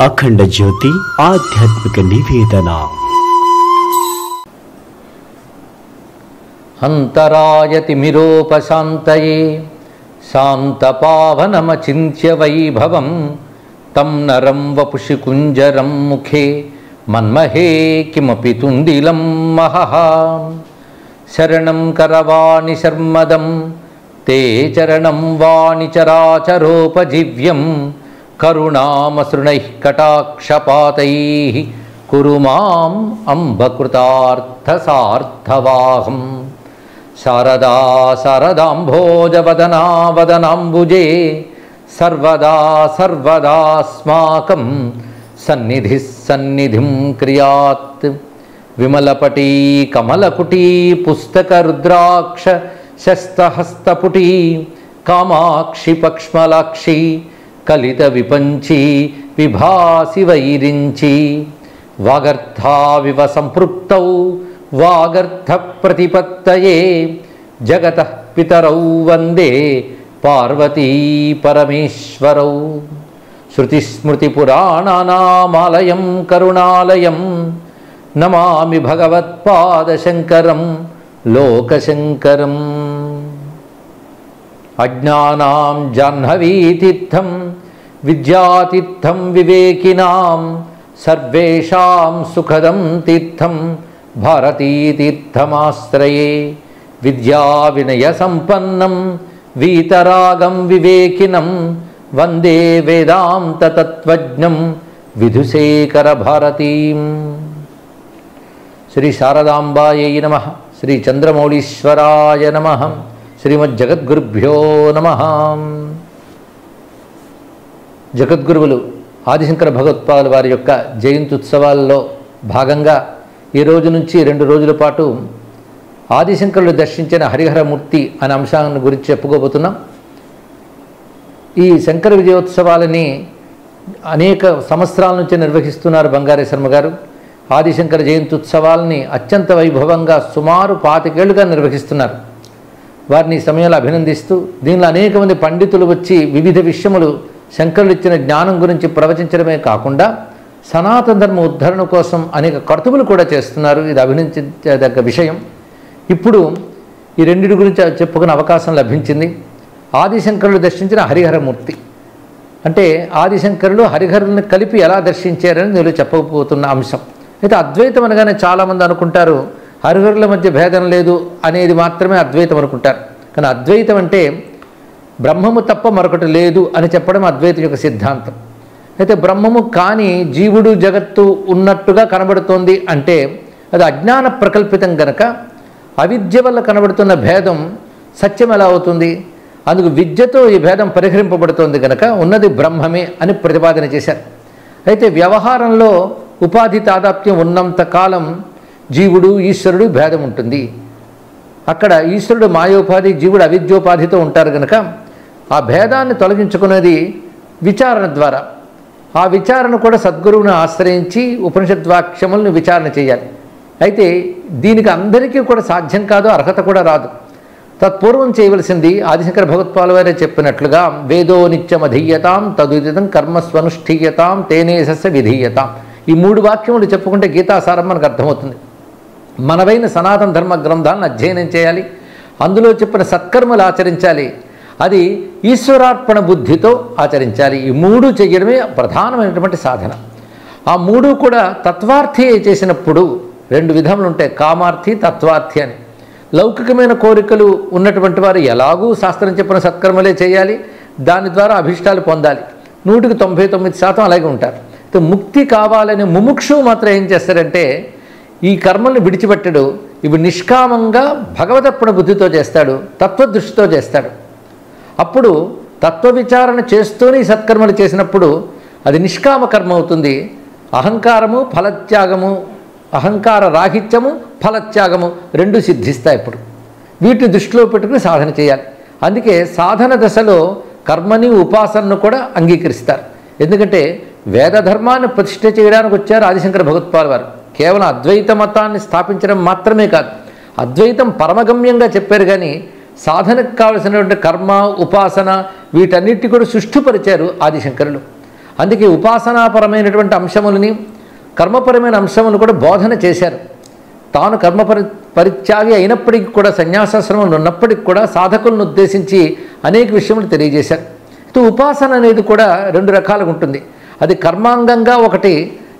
అఖండ జ్యోతి ఆధ్యాత్మిక నివేదన. అంతరాయతిమిరోపశాంతయే శాంతపావనమచింత్య వైభవం తం నరం వపుషి కుంజరం ముఖే మన్మహే కిమపి తుందిలం మహః. శరణం కరవాణి శర్మదం తే చరణం వాణి చరాచరోపజీవ్యం కరుణామసృణైః కటాక్షపాతైః కురు మాం అంబకృతార్థసార్థవాహం. శారదా శారదాంభోజవదనా వదనాంబుజే సర్వదా సర్వదాస్మాకం సన్నిధిః సన్నిధిం క్రియాత్. విమలపటీ కమలకుటీ పుస్తకరుద్రాక్ష శస్తహస్తపుటీ కామాక్షి పక్ష్మలాక్షి కలిత విపంచి విభాసి వైరించి వాగర్థావివ సంపృక్తౌ వాగర్థ ప్రతిపత్తయే జగతః పితరౌ వందే పార్వతీ పరమేశ్వరౌ. శృతిస్మృతిపురాణానామాలయం కరుణాలయం నమామి భగవత్పాదశంకరం లోకశంకరం. అజ్ఞానాం జాహ్నవీతీర్థం విద్యాతీర్థం వివేకినాం సర్వేషాం సుఖదం తీర్థం భారతీతీర్థమాశ్రయే. విద్యా వినయ సంపన్నం వీతరాగం వివేకినం వందే వేదాంత తత్వజ్ఞం విధుశేఖర భారతీం. శ్రీ శారదాంబాయై నమః. శ్రీ చంద్రమౌళీశ్వరాయ నమః. శ్రీమజ్జగద్గురుభ్యో నమః. జగద్గురువులు ఆదిశంకర భగవత్పాదుల వారి యొక్క జయంతి ఉత్సవాల్లో భాగంగా ఈ రోజు నుంచి 2 రోజుల పాటు ఆదిశంకరులు దర్శించిన హరిహరమూర్తి అనే అంశాన్ని గురించి చెప్పుకోబోతున్నాం. ఈ శంకర విజయోత్సవాలని అనేక సంవత్సరాల నుంచి నిర్వహిస్తున్నారు బంగారే శర్మ గారు. ఆదిశంకర జయంతి ఉత్సవాలని అత్యంత వైభవంగా సుమారు 25 ఏళ్లుగా నిర్వహిస్తున్నారు. వారిని ఈ సమయంలో అభినందిస్తూ దీనిలో అనేక మంది పండితులు వచ్చి వివిధ విషయములు శంకరులు ఇచ్చిన జ్ఞానం గురించి ప్రవచించడమే కాకుండా సనాతన ధర్మ ఉద్ధరణ కోసం అనేక కర్తువులు కూడా చేస్తున్నారు. ఇది అభినందించదగ్గ విషయం. ఇప్పుడు ఈ రెండింటి గురించి చెప్పుకునే అవకాశం లభించింది. ఆదిశంకరులు దర్శించిన హరిహరమూర్తి అంటే ఆదిశంకరులు హరిహరులను కలిపి ఎలా దర్శించారని నేను చెప్పబోతున్న అంశం. అయితే అద్వైతం అనగానే చాలామంది అనుకుంటారు హరిహరుల మధ్య భేదం లేదు అనేది మాత్రమే అద్వైతం అనుకుంటారు. కానీ అద్వైతం అంటే బ్రహ్మము తప్ప మరొకటి లేదు అని చెప్పడం అద్వైతం యొక్క సిద్ధాంతం. అయితే బ్రహ్మము కానీ జీవుడు జగత్తు ఉన్నట్టుగా కనబడుతోంది అంటే అది అజ్ఞాన ప్రకల్పితం గనక అవిద్య వల్ల కనబడుతున్న భేదం సత్యం ఎలా అవుతుంది? అందుకు విద్యతో ఈ భేదం పరిహరింపబడుతోంది కనుక ఉన్నది బ్రహ్మమే అని ప్రతిపాదన చేశారు. అయితే వ్యవహారంలో ఉపాధి తాదాప్యం ఉన్నంత కాలం జీవుడు ఈశ్వరుడు భేదం ఉంటుంది. అక్కడ ఈశ్వరుడు మాయోపాధి, జీవుడు అవిద్యోపాధితో ఉంటారు కనుక ఆ భేదాన్ని తొలగించుకునేది విచారణ ద్వారా. ఆ విచారణ కూడా సద్గురువుని ఆశ్రయించి ఉపనిషద్వాక్యములను విచారణ చేయాలి. అయితే దీనికి అందరికీ కూడా సాధ్యం కాదు, అర్హత కూడా రాదు. తత్పూర్వం చేయవలసింది ఆదిశంకర భగవత్పాదుల వారే చెప్పినట్లుగా వేదో నిత్యమధీయతాం తదుదితం కర్మస్వనుష్ఠీయతాం తేనేసస్య విధీయతాం. ఈ 3 వాక్యములు చెప్పుకుంటే గీతాసారం మనకు అర్థమవుతుంది. మనవైన సనాతన ధర్మ గ్రంథాలను అధ్యయనం చేయాలి, అందులో చెప్పిన సత్కర్మలు ఆచరించాలి, అది ఈశ్వరార్పణ బుద్ధితో ఆచరించాలి. ఈ 3 చేయడమే ప్రధానమైనటువంటి సాధన. ఆ 3 కూడా తత్వార్థి చేసినప్పుడు 2 విధములు ఉంటాయి, కామార్థి తత్వార్థి అని. లౌకికమైన కోరికలు ఉన్నటువంటి వారు ఎలాగూ శాస్త్రం చెప్పిన సత్కర్మలే చేయాలి, దాని ద్వారా అభిష్టాలు పొందాలి. 100కి 99% అలాగే ఉంటారు. ముక్తి కావాలనే ముముక్షు మాత్రం ఏం చేస్తారంటే ఈ కర్మల్ని విడిచిపెట్టడు, ఇవి నిష్కామంగా భగవదర్పణ బుద్ధితో చేస్తాడు, తత్వదృష్టితో చేస్తాడు. అప్పుడు తత్వ విచారణ చేస్తూనే ఈ సత్కర్మలు చేసినప్పుడు అది నిష్కామ కర్మ అవుతుంది. అహంకారము ఫలత్యాగము, అహంకార రాహిత్యము ఫలత్యాగము 2 సిద్ధిస్తాయి. ఇప్పుడు వీటిని దృష్టిలో పెట్టుకుని సాధన చేయాలి. అందుకే సాధన దశలో కర్మని ఉపాసనను కూడా అంగీకరిస్తారు. ఎందుకంటే వేద ధర్మాన్ని ప్రతిష్ఠ చేయడానికి వచ్చారు ఆదిశంకర భగవత్పాదుల వారు. కేవలం అద్వైత మతాన్ని స్థాపించడం మాత్రమే కాదు, అద్వైతం పరమగమ్యంగా చెప్పారు. కానీ సాధనకు కావలసినటువంటి కర్మ ఉపాసన వీటన్నిటి కూడా సుష్ఠుపరిచారు ఆదిశంకరులు. అందుకే ఉపాసనాపరమైనటువంటి అంశములని కర్మపరమైన అంశములను కూడా బోధన చేశారు. తాను పరిత్యాగి అయినప్పటికీ కూడా సన్యాసాశ్రమంలో ఉన్నప్పటికీ కూడా సాధకులను ఉద్దేశించి అనేక విషయములు తెలియజేశారు. ఉపాసన అనేది కూడా రెండు రకాలుగా ఉంటుంది. అది కర్మాంగంగా ఒకటి,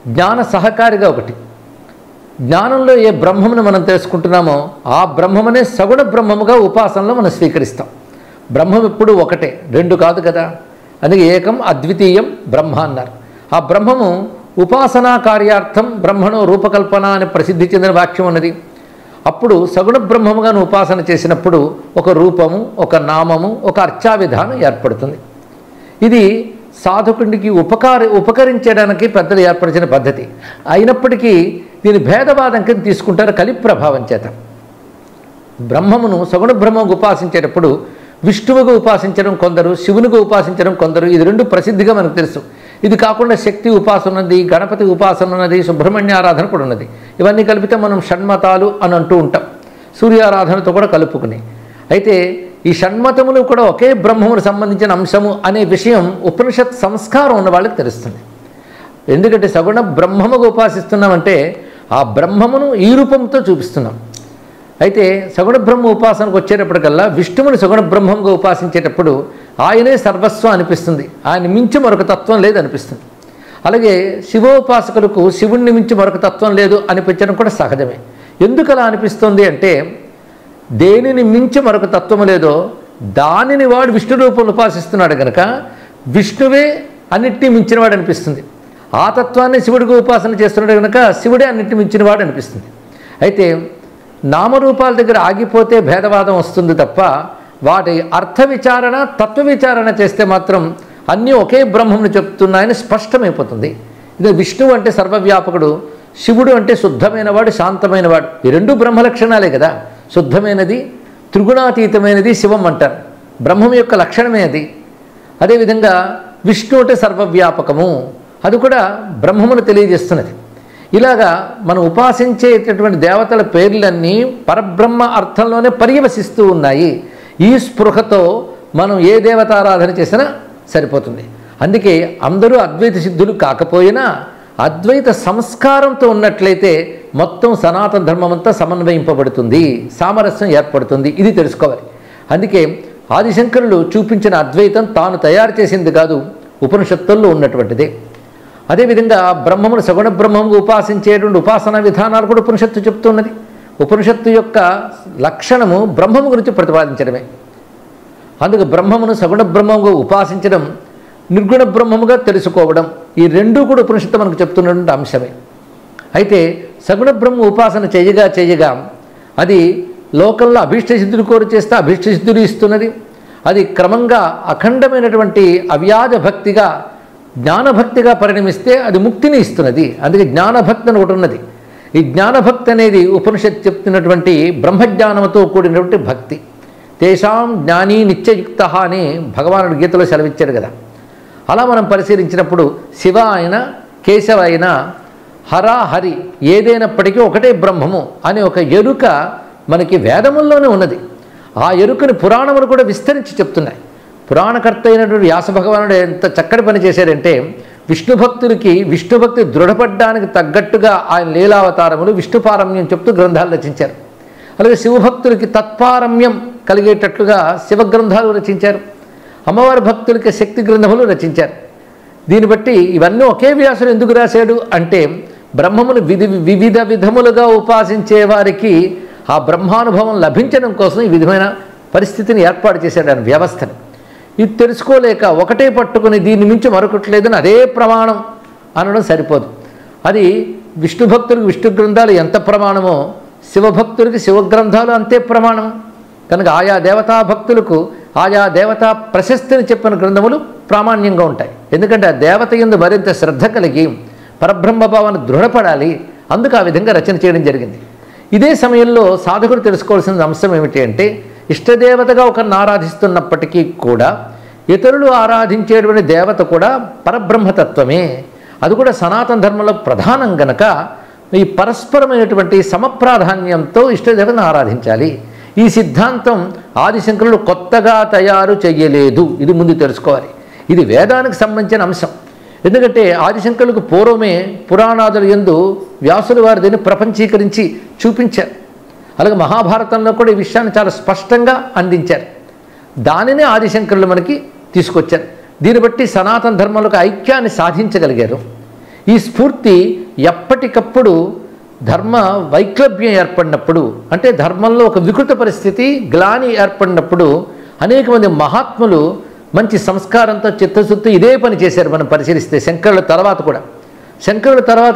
జ్ఞాన సహకారిగా ఒకటి. జ్ఞానంలో ఏ బ్రహ్మమును మనం తెలుసుకుంటున్నామో ఆ బ్రహ్మమనే సగుణ బ్రహ్మముగా ఉపాసనలో మనం స్వీకరిస్తాం. బ్రహ్మం ఎప్పుడు ఒకటే, రెండు కాదు కదా. అందుకే ఏకం అద్వితీయం బ్రహ్మ అన్నారు. ఆ బ్రహ్మము ఉపాసనా కార్యార్థం బ్రహ్మణో రూపకల్పన అని ప్రసిద్ధి చెందిన వాక్యం ఉన్నది. అప్పుడు సగుణ బ్రహ్మముగా ఉపాసన చేసినప్పుడు ఒక రూపము, ఒక నామము, ఒక అర్చా విధానం ఏర్పడుతుంది. ఇది సాధకుడికి ఉపకరించడానికి పెద్దలు ఏర్పరిచిన పద్ధతి. అయినప్పటికీ దీని భేదవాదం కింద తీసుకుంటారు కలి ప్రభావం చేత. బ్రహ్మమును సగుణ బ్రహ్మకు ఉపాసించేటప్పుడు విష్ణువుగా ఉపాసించడం కొందరు, శివునిగా ఉపాసించడం కొందరు. ఇది రెండు ప్రసిద్ధిగా మనకు తెలుసు. ఇది కాకుండా శక్తి ఉపాసన ఉన్నది, గణపతి ఉపాసన ఉన్నది, సుబ్రహ్మణ్య ఆరాధన కూడా ఉన్నది. ఇవన్నీ కలిపితే మనం షణ్మతాలు అని అంటూ ఉంటాం, సూర్యారాధనతో కూడా కలుపుకుని. అయితే ఈ షణ్మతములు కూడా ఒకే బ్రహ్మమును సంబంధించిన అంశము అనే విషయం ఉపనిషత్ సంస్కారం ఉన్న వాళ్ళకి తెలుస్తుంది. ఎందుకంటే సగుణ బ్రహ్మముగా ఉపాసిస్తున్నామంటే ఆ బ్రహ్మమును ఈ రూపంతో చూపిస్తున్నాం. అయితే సగుణ బ్రహ్మ ఉపాసనకు వచ్చేటప్పటికల్లా విష్ణువుని సగుణ బ్రహ్మంగా ఉపాసించేటప్పుడు ఆయనే సర్వస్వం అనిపిస్తుంది, ఆయన మించి మరొక తత్వం లేదు అనిపిస్తుంది. అలాగే శివోపాసకులకు శివుణ్ణి మించి మరొక తత్వం లేదు అనిపించడం కూడా సహజమే. ఎందుకు అలా అనిపిస్తుంది అంటే దేనిని మించి మరొక తత్వము లేదో దానిని వాడు విష్ణు రూపంలో ఉపాసిస్తున్నాడు కనుక విష్ణువే అన్నిటినీ మించినవాడు అనిపిస్తుంది. ఆ తత్వాన్ని శివుడిగా ఉపాసన చేస్తున్నాడు కనుక శివుడే అన్నిటిని మించినవాడు అనిపిస్తుంది. అయితే నామరూపాల దగ్గర ఆగిపోతే భేదవాదం వస్తుంది తప్ప వాటి అర్థ విచారణ, తత్వ విచారణ చేస్తే మాత్రం అన్నీ ఒకే బ్రహ్మమును చెప్తున్నాయని స్పష్టమైపోతుంది. ఇది విష్ణువు అంటే సర్వవ్యాపకుడు, శివుడు అంటే శుద్ధమైనవాడు, శాంతమైనవాడు. ఈ రెండు బ్రహ్మ లక్షణాలే కదా. శుద్ధమైనది, త్రిగుణాతీతమైనది శివం అంటారు. బ్రహ్మం యొక్క లక్షణమే అది. అదేవిధంగా విష్ణు అంటే సర్వవ్యాపకము, అది కూడా బ్రహ్మమును తెలియజేస్తున్నది. ఇలాగా మనం ఉపాసించేటటువంటి దేవతల పేర్లన్నీ పరబ్రహ్మ అర్థంలోనే పర్యవసిస్తూ ఉన్నాయి. ఈ స్పృహతో మనం ఏ దేవతారాధన చేసినా సరిపోతుంది. అందుకే అందరూ అద్వైత సిద్ధులు కాకపోయినా అద్వైత సంస్కారంతో ఉన్నట్లయితే మొత్తం సనాతన ధర్మం అంతా సమన్వయింపబడుతుంది, సామరస్యం ఏర్పడుతుంది. ఇది తెలుసుకోవాలి. అందుకే ఆదిశంకరులు చూపించిన అద్వైతం తాను తయారు చేసింది కాదు, ఉపనిషత్తుల్లో ఉన్నటువంటిదే. అదేవిధంగా బ్రహ్మమును సగుణ బ్రహ్మముగా ఉపాసించేటువంటి ఉపాసనా విధానాలు కూడా ఉపనిషత్తు చెప్తున్నది. ఉపనిషత్తు యొక్క లక్షణము బ్రహ్మము గురించి ప్రతిపాదించడమే. అందుకు బ్రహ్మమును సగుణ బ్రహ్మముగా ఉపాసించడం, నిర్గుణ బ్రహ్మముగా తెలుసుకోవడం, ఈ రెండూ కూడా ఉపనిషత్తు మనకు చెప్తున్నటువంటి అంశమే. అయితే సగుణ బ్రహ్మ ఉపాసన చేయగా అది లోకంలో అభీష్ట సిద్ధులు కోరి చేస్తే అభీష్ట సిద్ధులు ఇస్తున్నది. అది క్రమంగా అఖండమైనటువంటి అవ్యాజ భక్తిగా, జ్ఞానభక్తిగా పరిణమిస్తే అది ముక్తిని ఇస్తున్నది. అందుకే జ్ఞానభక్తి అని ఒకటి ఉన్నది. ఈ జ్ఞానభక్తి అనేది ఉపనిషత్తు చెప్తున్నటువంటి బ్రహ్మజ్ఞానంతో కూడినటువంటి భక్తి. తేషాం జ్ఞానీ నిత్యయుక్త అని భగవానుడు గీతలో సెలవిచ్చాడు కదా. అలా మనం పరిశీలించినప్పుడు శివ అయినా కేశవ అయినా హర హరి ఏదైనప్పటికీ ఒకటే బ్రహ్మము అనే ఒక ఎరుక మనకి వేదముల్లోనే ఉన్నది. ఆ ఎరుకని పురాణములు కూడా విస్తరించి చెప్తున్నాయి. పురాణకర్త అయినటువంటి వ్యాస భగవానుడు ఎంత చక్కటి పని చేశాడంటే విష్ణు భక్తులకి విష్ణుభక్తి దృఢపడ్డానికి తగ్గట్టుగా ఆయన లీలావతారములు విష్ణుపారమ్యం చెప్తూ గ్రంథాలు రచించారు. అలాగే శివభక్తులకి తత్పారమ్యం కలిగేటట్లుగా శివగ్రంథాలు రచించారు. అమ్మవారి భక్తులకి శక్తి గ్రంథములు రచించారు. దీన్ని బట్టి ఇవన్నీ ఒకే వ్యాసుడు ఎందుకు రాశాడు అంటే బ్రహ్మమును వివిధ విధములుగా ఉపాసించే వారికి ఆ బ్రహ్మానుభవం లభించడం కోసం ఈ విధమైన పరిస్థితిని ఏర్పాటు చేశాడు ఆయన వ్యవస్థను. ఇది తెలుసుకోలేక ఒకటే పట్టుకుని దీన్ని మించి మరొకటి లేదని అదే ప్రమాణం అనడం సరిపోదు. అది విష్ణు భక్తులకు విష్ణు గ్రంథాలు ఎంత ప్రమాణమో శివభక్తులకి శివగ్రంథాలు అంతే ప్రమాణం. కనుక ఆయా దేవతా భక్తులకు ఆయా దేవతా ప్రశస్తిని చెప్పిన గ్రంథములు ప్రామాణ్యంగా ఉంటాయి. ఎందుకంటే ఆ దేవత యందు మరింత శ్రద్ధ కలిగి పరబ్రహ్మభావాన్ని దృఢపడాలి. అందుకు ఆ విధంగా రచన చేయడం జరిగింది. ఇదే సమయంలో సాధకుడు తెలుసుకోవాల్సిన అంశం ఏమిటి అంటే ఇష్టదేవతగా ఒకరిని ఆరాధిస్తున్నప్పటికీ కూడా ఇతరులు ఆరాధించేటువంటి దేవత కూడా పరబ్రహ్మతత్వమే. అది కూడా సనాతన ధర్మంలో ప్రధానం గనక ఈ పరస్పరమైనటువంటి సమప్రాధాన్యంతో ఇష్టదేవతను ఆరాధించాలి. ఈ సిద్ధాంతం ఆదిశంకరులు కొత్తగా తయారు చేయలేదు. ఇది ముందు తెలుసుకోవాలి. ఇది వేదానికి సంబంధించిన అంశం. ఎందుకంటే ఆదిశంకరులకు పూర్వమే పురాణాదుల యందు వ్యాసుల వారు దీన్ని ప్రపంచీకరించి చూపించారు. అలాగే మహాభారతంలో కూడా ఈ విషయాన్ని చాలా స్పష్టంగా అందించారు. దానినే ఆదిశంకరులు మనకి తీసుకొచ్చారు. దీన్ని బట్టి సనాతన ధర్మంలో ఐక్యాన్ని సాధించగలిగారు. ఈ స్ఫూర్తి ఎప్పటికప్పుడు ధర్మ వైక్లభ్యం ఏర్పడినప్పుడు, అంటే ధర్మంలో ఒక వికృత పరిస్థితి గ్లాని ఏర్పడినప్పుడు అనేక మంది మహాత్ములు మంచి సంస్కారంతో చిత్తశుద్ధి ఇదే పని చేశారు. మనం పరిశీలిస్తే శంకరుల తర్వాత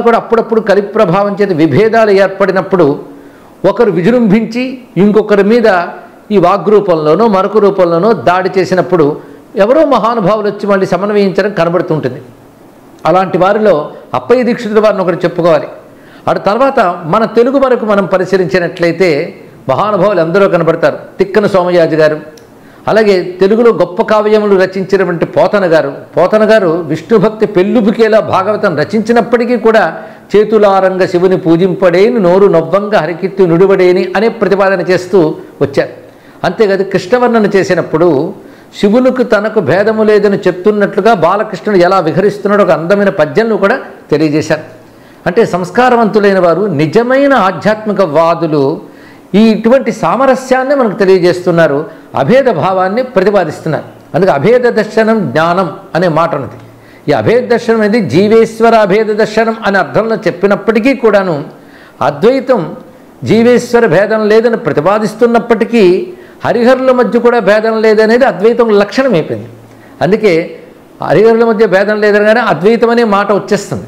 కూడా అప్పుడప్పుడు కలి ప్రభావం చేత విభేదాలు ఏర్పడినప్పుడు ఒకరు విజృంభించి ఇంకొకరి మీద ఈ వాగ్రూపంలోనో మరొక రూపంలోనో దాడి చేసినప్పుడు ఎవరో మహానుభావులు వచ్చి మళ్ళీ సమన్వయించడం కనబడుతుంటుంది. అలాంటి వారిలో అప్పయ్య దీక్షితుల వారిని ఒకటి చెప్పుకోవాలి. ఆ తర్వాత మన తెలుగు వరకు మనం పరిశీలించినట్లయితే మహానుభావులు అందరూ కనబడతారు. తిక్కన సోమయాజి గారు, అలాగే తెలుగులో గొప్ప కావ్యములు రచించినటువంటి పోతన గారు విష్ణుభక్తి పెళ్ళుబుకేలా భాగవతం రచించినప్పటికీ కూడా చేతులారంగ శివుని పూజింపడేని నోరు నవ్వంగా హరికీర్తి నుడివడేని అనే ప్రతిపాదన చేస్తూ వచ్చారు. అంతేకాదు కృష్ణవర్ణన చేసినప్పుడు శివునికి తనకు భేదము లేదని చెప్తున్నట్లుగా బాలకృష్ణుడు ఎలా విహరిస్తున్నాడో ఒక అందమైన పద్యంలో కూడా తెలియజేశారు. అంటే సంస్కారవంతులైన వారు, నిజమైన ఆధ్యాత్మిక వాదులు ఇటువంటి సామరస్యాన్ని మనకు తెలియజేస్తున్నారు, అభేద భావాన్ని ప్రతిపాదిస్తున్నారు. అందుకే అభేద దర్శనం జ్ఞానం అనే మాట ఉన్నది. ఈ అభేద దర్శనం అనేది జీవేశ్వర అభేద దర్శనం అనే అర్థంలో చెప్పినప్పటికీ కూడాను అద్వైతం జీవేశ్వర భేదం లేదని ప్రతిపాదిస్తున్నప్పటికీ హరిహరుల మధ్య కూడా భేదం లేదనేది అద్వైతం లక్షణం అయిపోయింది. అందుకే హరిహరుల మధ్య భేదం లేదనగానే అద్వైతం అనే మాట వచ్చేస్తుంది.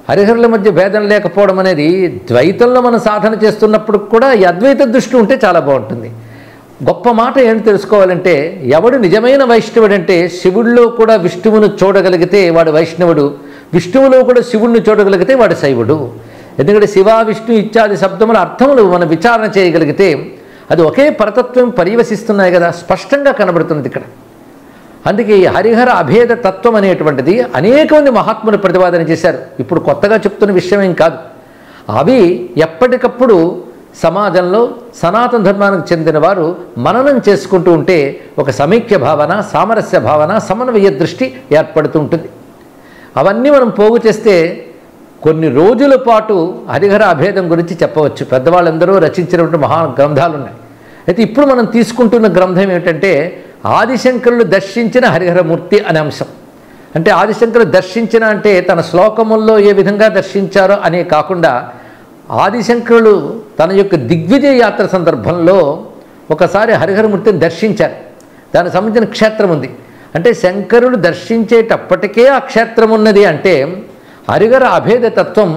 హరిహరుల మధ్య భేదం లేకపోవడం అనేది ద్వైతంలో మనం సాధన చేస్తున్నప్పుడు కూడా ఈ అద్వైత దృష్టి ఉంటే చాలా బాగుంటుంది. గొప్ప మాట ఏంటి తెలుసుకోవాలంటే, ఎవడు నిజమైన వైష్ణవుడు అంటే శివుడిలో కూడా విష్ణువును చూడగలిగితే వాడు వైష్ణవుడు, విష్ణువులో కూడా శివుడిని చూడగలిగితే వాడు శైవుడు. ఎందుకంటే శివ విష్ణు ఇత్యాది శబ్దముల అర్థములు మనం విచారణ చేయగలిగితే అది ఒకే పరతత్వం పర్యవసిస్తున్నాయి కదా, స్పష్టంగా కనబడుతున్నది ఇక్కడ. అందుకే ఈ హరిహర అభేద తత్వం అనేటువంటిది అనేక మంది మహాత్ములు ప్రతిపాదన చేశారు. ఇప్పుడు కొత్తగా చెప్తున్న విషయం ఏం కాదు. అవి ఎప్పటికప్పుడు సమాజంలో సనాతన ధర్మానికి చెందిన వారు మననం చేసుకుంటూ ఉంటే ఒక సమైక్య భావన, సామరస్య భావన, సమన్వయ దృష్టి ఏర్పడుతూ ఉంటుంది. అవన్నీ మనం పోగు చేస్తే కొన్ని రోజుల పాటు హరిహర అభేదం గురించి చెప్పవచ్చు. పెద్దవాళ్ళందరూ రచించినటువంటి మహా గ్రంథాలు ఉన్నాయి. అయితే ఇప్పుడు మనం తీసుకుంటున్న గ్రంథం ఏమిటంటే ఆదిశంకరులు దర్శించిన హరిహరమూర్తి అనే అంశం. అంటే ఆదిశంకరులు దర్శించిన అంటే తన శ్లోకముల్లో ఏ విధంగా దర్శించారో అనే కాకుండా ఆదిశంకరులు తన యొక్క దిగ్విజయ యాత్ర సందర్భంలో ఒకసారి హరిహరమూర్తిని దర్శించారు. దానికి సంబంధించిన క్షేత్రం ఉంది. అంటే శంకరులు దర్శించేటప్పటికే ఆ క్షేత్రం ఉన్నది అంటే హరిహర అభేద తత్వం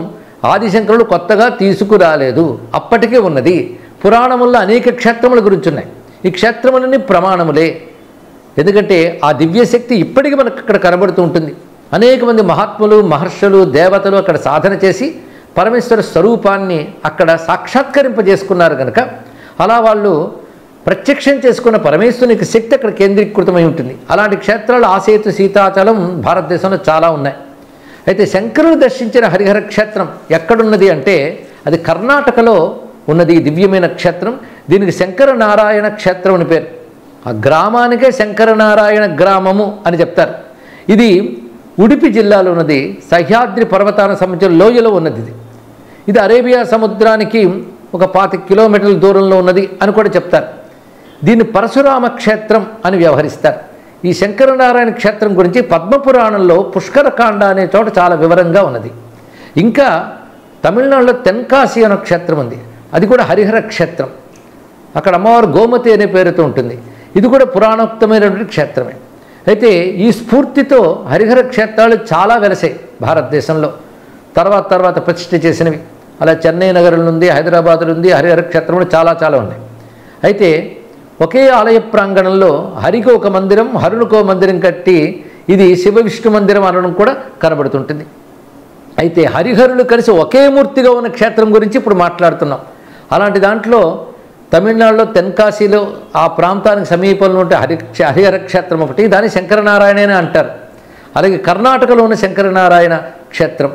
ఆదిశంకరులు కొత్తగా తీసుకురాలేదు, అప్పటికే ఉన్నది. పురాణముల్లో అనేక క్షేత్రముల గురించి ఉన్నాయి. ఈ క్షేత్రములన్నీ ప్రమాణములే. ఎందుకంటే ఆ దివ్యశక్తి ఇప్పటికీ మనకు అక్కడ కనబడుతూ ఉంటుంది. అనేక మంది మహాత్ములు, మహర్షులు, దేవతలు అక్కడ సాధన చేసి పరమేశ్వర స్వరూపాన్ని అక్కడ సాక్షాత్కరింపజేసుకున్నారు కనుక అలా వాళ్ళు ప్రత్యక్షం చేసుకున్న పరమేశ్వరునికి శక్తి అక్కడ కేంద్రీకృతమై ఉంటుంది. అలాంటి క్షేత్రాలు ఆసేతు, సీతాచలం భారతదేశంలో చాలా ఉన్నాయి. అయితే శంకరులు దర్శించిన హరిహర క్షేత్రం ఎక్కడున్నది అంటే అది కర్ణాటకలో ఉన్నది. దివ్యమైన క్షేత్రం. దీనికి శంకరనారాయణ క్షేత్రం అని పేరు. ఆ గ్రామానికే శంకరనారాయణ గ్రామము అని చెప్తారు. ఇది ఉడిపి జిల్లాలో ఉన్నది. సహ్యాద్రి పర్వతానికి సంబంధించిన లోయలో ఉన్నది. ఇది అరేబియా సముద్రానికి ఒక 25 కిలోమీటర్ల దూరంలో ఉన్నది అని కూడా చెప్తారు. దీన్ని పరశురామ క్షేత్రం అని వ్యవహరిస్తారు. ఈ శంకరనారాయణ క్షేత్రం గురించి పద్మపురాణంలో పుష్కరకాండ అనే చోట చాలా వివరంగా ఉన్నది. ఇంకా తమిళనాడులో తెన్కాశి అనే క్షేత్రం ఉంది. అది కూడా హరిహర క్షేత్రం. అక్కడ అమ్మవారు గోమతి అనే పేరుతో ఉంటుంది. ఇది కూడా పురాణోక్తమైనటువంటి క్షేత్రమే. అయితే ఈ స్ఫూర్తితో హరిహర క్షేత్రాలు చాలా వెలసాయి భారతదేశంలో. తర్వాత ప్రతిష్ఠ చేసినవి అలా చెన్నై నగరంలో ఉంది, హైదరాబాద్లో ఉంది. హరిహర క్షేత్రంలో చాలా ఉన్నాయి. అయితే ఒకే ఆలయ ప్రాంగణంలో హరికి ఒక మందిరం, హరునికో మందిరం కట్టి ఇది శివ విష్ణు మందిరం అనడం కూడా కనబడుతుంటుంది. అయితే హరిహరులు కలిసి ఒకే మూర్తిగా ఉన్న క్షేత్రం గురించి ఇప్పుడు మాట్లాడుతున్నాం. అలాంటి దాంట్లో తమిళనాడులో తెన్కాశీలో ఆ ప్రాంతానికి సమీపంలో ఉంటే హరిహర క్షేత్రం ఒకటి, దాన్ని శంకరనారాయణ అంటారు. అలాగే కర్ణాటకలో ఉన్న శంకరనారాయణ క్షేత్రం,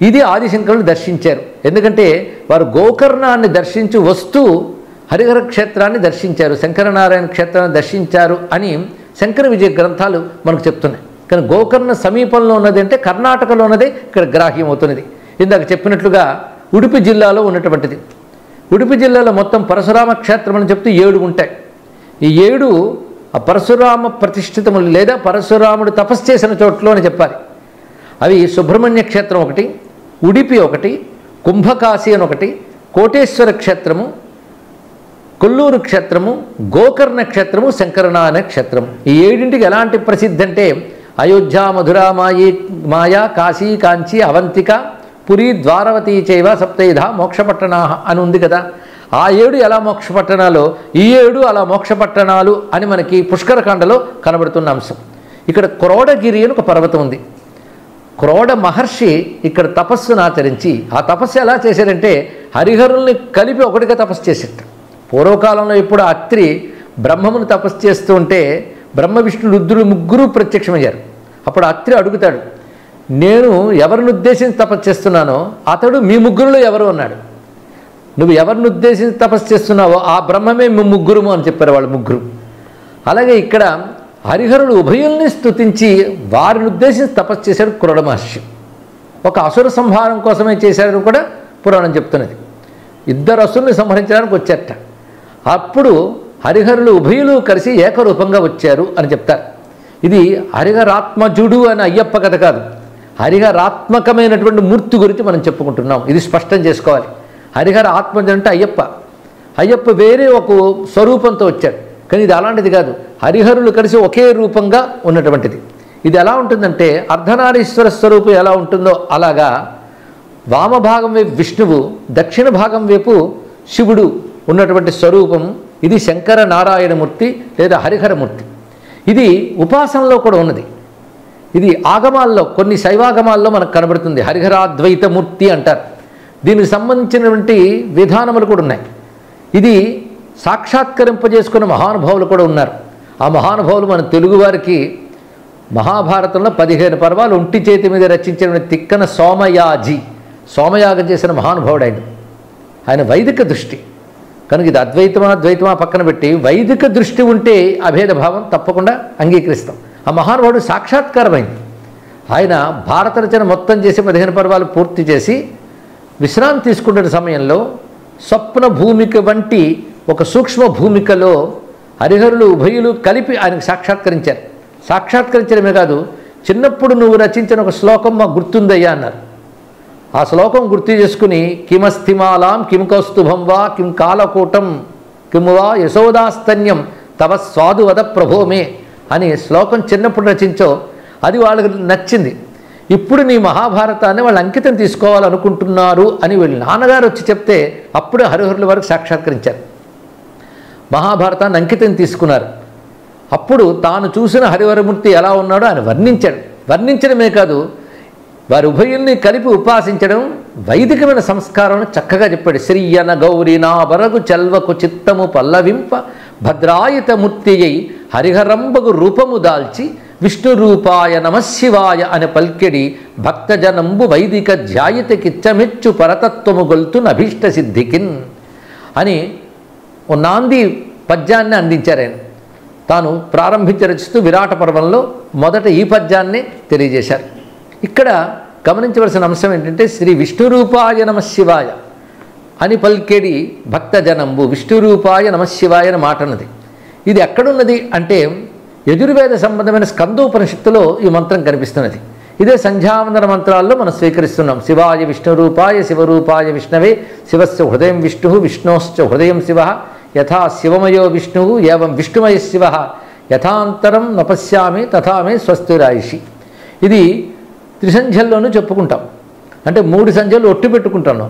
ఇది ఆదిశంకరులు దర్శించారు. ఎందుకంటే వారు గోకర్ణాన్ని దర్శించి వస్తూ హరిహర క్షేత్రాన్ని దర్శించారు, శంకరనారాయణ క్షేత్రాన్ని దర్శించారు అని శంకర విజయ గ్రంథాలు మనకు చెప్తున్నాయి. కానీ గోకర్ణ సమీపంలో ఉన్నది అంటే కర్ణాటకలో ఉన్నదే ఇక్కడ గ్రాహ్యం అవుతున్నది. ఇందాక చెప్పినట్లుగా ఉడుపి జిల్లాలో ఉన్నటువంటిది. ఉడుపి జిల్లాలో మొత్తం పరశురామ క్షేత్రం అని చెప్తే 7 ఉంటాయి. ఈ 7 ఆ పరశురామ ప్రతిష్ఠితములు లేదా పరశురాముడు తపస్సు చేసిన చోట్లో అని చెప్పాలి. అవి సుబ్రహ్మణ్య క్షేత్రం ఒకటి, ఉడిపి ఒకటి, కుంభకాశి అని ఒకటి, కోటేశ్వర క్షేత్రము, కొల్లూరు క్షేత్రము, గోకర్ణ క్షేత్రము, శంకరనారాయణ క్షేత్రము. ఈ 7ంటికి ఎలాంటి ప్రసిద్ధి అంటే అయోధ్య, మధుర, మాయా, కాశీ, కాంచి, అవంతిక, పురి, ద్వారవతి చైవ సప్తైధ మోక్షపట్టణా అని ఉంది కదా. ఆ 7 ఎలా మోక్షపట్టణాలో ఈ 7 అలా మోక్షపట్టణాలు అని మనకి పుష్కరకాండలో కనబడుతున్న అంశం. ఇక్కడ క్రోడగిరి అని ఒక పర్వతం ఉంది. క్రోడ మహర్షి ఇక్కడ తపస్సును ఆచరించి, ఆ తపస్సు ఎలా చేశారంటే హరిహరుల్ని కలిపి ఒకటిగా తపస్సు చేసేట. పూర్వకాలంలో ఇప్పుడు అత్రి బ్రహ్మమును తపస్సు చేస్తూ ఉంటే బ్రహ్మ విష్ణు రుద్రులు ముగ్గురు ప్రత్యక్షమయ్యారు. అప్పుడు అత్రి అడుగుతాడు, నేను ఎవరిని ఉద్దేశించి తపస్సు చేస్తున్నానో అతడు మీ ముగ్గురులో ఎవరు అన్నాడు. నువ్వు ఎవరిని ఉద్దేశించి తపస్సు చేస్తున్నావో ఆ బ్రహ్మమే మీ ముగ్గురుము అని చెప్పారు వాళ్ళు ముగ్గురు. అలాగే ఇక్కడ హరిహరుడు ఉభయుల్ని స్తుతించి వారిని ఉద్దేశించి తపస్సు చేశాడు క్రోడ మహర్షి. ఒక అసుర సంహారం కోసమే చేశాడని కూడా పురాణం చెప్తున్నది. 2 అసురుని సంహరించడానికి వచ్చారట. అప్పుడు హరిహరులు ఉభయులు కలిసి ఏకరూపంగా వచ్చారు అని చెప్తారు. ఇది హరిహరాత్మజుడు అని అయ్యప్ప కథ కాదు, హరిహరాత్మకమైనటువంటి మూర్తి గురించి మనం చెప్పుకుంటున్నాం. ఇది స్పష్టం చేసుకోవాలి. హరిహర ఆత్మజుడు అంటే అయ్యప్ప వేరే ఒక స్వరూపంతో వచ్చాడు, కానీ ఇది అలాంటిది కాదు. హరిహరులు కలిసి ఒకే రూపంగా ఉన్నటువంటిది. ఇది ఎలా ఉంటుందంటే అర్ధనారీశ్వర స్వరూపం ఎలా ఉంటుందో అలాగా వామభాగం వైపు విష్ణువు, దక్షిణ భాగం వైపు శివుడు ఉన్నటువంటి స్వరూపం. ఇది శంకర నారాయణమూర్తి లేదా హరిహరమూర్తి. ఇది ఉపాసనలో కూడా ఉన్నది. ఇది ఆగమాల్లో, కొన్ని శైవాగమాల్లో మనకు కనబడుతుంది. హరిహరాద్వైతమూర్తి అంటారు. దీనికి సంబంధించినటువంటి విధానములు కూడా ఉన్నాయి. ఇది సాక్షాత్కరింపజేసుకున్న మహానుభావులు కూడా ఉన్నారు. ఆ మహానుభావులు మన తెలుగువారికి మహాభారతంలో 15 పర్వాలు ఒంటి చేతి మీద రచించిన తిక్కన సోమయాగం చేసిన మహానుభావుడు ఆయన వైదిక దృష్టి. కనుక ఇది ద్వైతమా పక్కన పెట్టి వైదిక దృష్టి ఉంటే అభేదభావం తప్పకుండా అంగీకరిస్తాం. ఆ మహానుభావుడు సాక్షాత్కారమైంది. ఆయన భారత రచన మొత్తం చేసి 15 పర్వాలు పూర్తి చేసి విశ్రాంతి తీసుకుంటున్న సమయంలో స్వప్న భూమిక వంటి ఒక సూక్ష్మ భూమికలో హరిహరులు ఉభయులు కలిపి ఆయనకు సాక్షాత్కరించారు. సాక్షాత్కరించడమే కాదు, చిన్నప్పుడు నువ్వు రచించిన ఒక శ్లోకం మాకు గుర్తుందయ్యా అన్నారు. ఆ శ్లోకం గుర్తు చేసుకుని కిమస్థిమాలాం కిం కౌస్తుభం వా కిం కాలకూటం కిము వా యశోదాస్తన్యం తవ స్వాదువద ప్రభోమే అని శ్లోకం చిన్నప్పుడు రచించో అది వాళ్ళకి నచ్చింది. ఇప్పుడు నీ మహాభారతాన్ని వాళ్ళు అంకితం తీసుకోవాలనుకుంటున్నారు అని వీళ్ళ నాన్నగారు వచ్చి చెప్తే అప్పుడే హరిహరుల వరకు సాక్షాత్కరించారు. మహాభారతాన్ని అంకితం తీసుకున్నారు. అప్పుడు తాను చూసిన హరిహరమూర్తి ఎలా ఉన్నాడో ఆయన వర్ణించాడు. వర్ణించడమే కాదు, వారి ఉభయుల్ని కలిపి ఉపాసించడం, వైదికమైన సంస్కారం చక్కగా చెప్పాడు. శ్రీయన గౌరీ నా వరగు చెల్వకు చిత్తము పల్లవింప భద్రాయుతమూర్తి అయి హరిహరంబగు రూపము దాల్చి విష్ణు రూపాయ నమశివాయ అని పల్కెడి భక్తజనంబు వైదిక ధ్యాయితకిచ్చమెచ్చు పరతత్వము గొల్తున అభీష్ట సిద్ధికిన్ అని ఓ నాంది పద్యాన్ని అందించారు ఆయన. తాను ప్రారంభించి రచిస్తూ విరాట పర్వంలో మొదట ఈ పద్యాన్ని తెలియజేశారు. ఇక్కడ గమనించవలసిన అంశం ఏంటంటే శ్రీ విష్ణురూపాయ నమశివాయ అని పల్కెడి భక్తజనంబు, విష్ణురూపాయ నమశివాయ అని మాట ఉన్నది. ఇది ఎక్కడున్నది అంటే యజుర్వేద సంబంధమైన స్కందోపనిషత్తులో ఈ మంత్రం కనిపిస్తున్నది. ఇదే సంధ్యావందన మంత్రాల్లో మనం స్వీకరిస్తున్నాం. శివాయ విష్ణురూపాయ శివరూపాయ విష్ణవే శివస్య హృదయం విష్ణు విష్ణోశ్చ హృదయం శివ యథా శివమయో విష్ణు ఏవం విష్ణుమయ శివ యథాంతరం నపశ్యామి తథా మే స్వస్తిరాయిషి. ఇది త్రిసంధ్యల్లోనూ చెప్పుకుంటాం. అంటే 3 సంధ్యలు ఒట్టు పెట్టుకుంటున్నాం.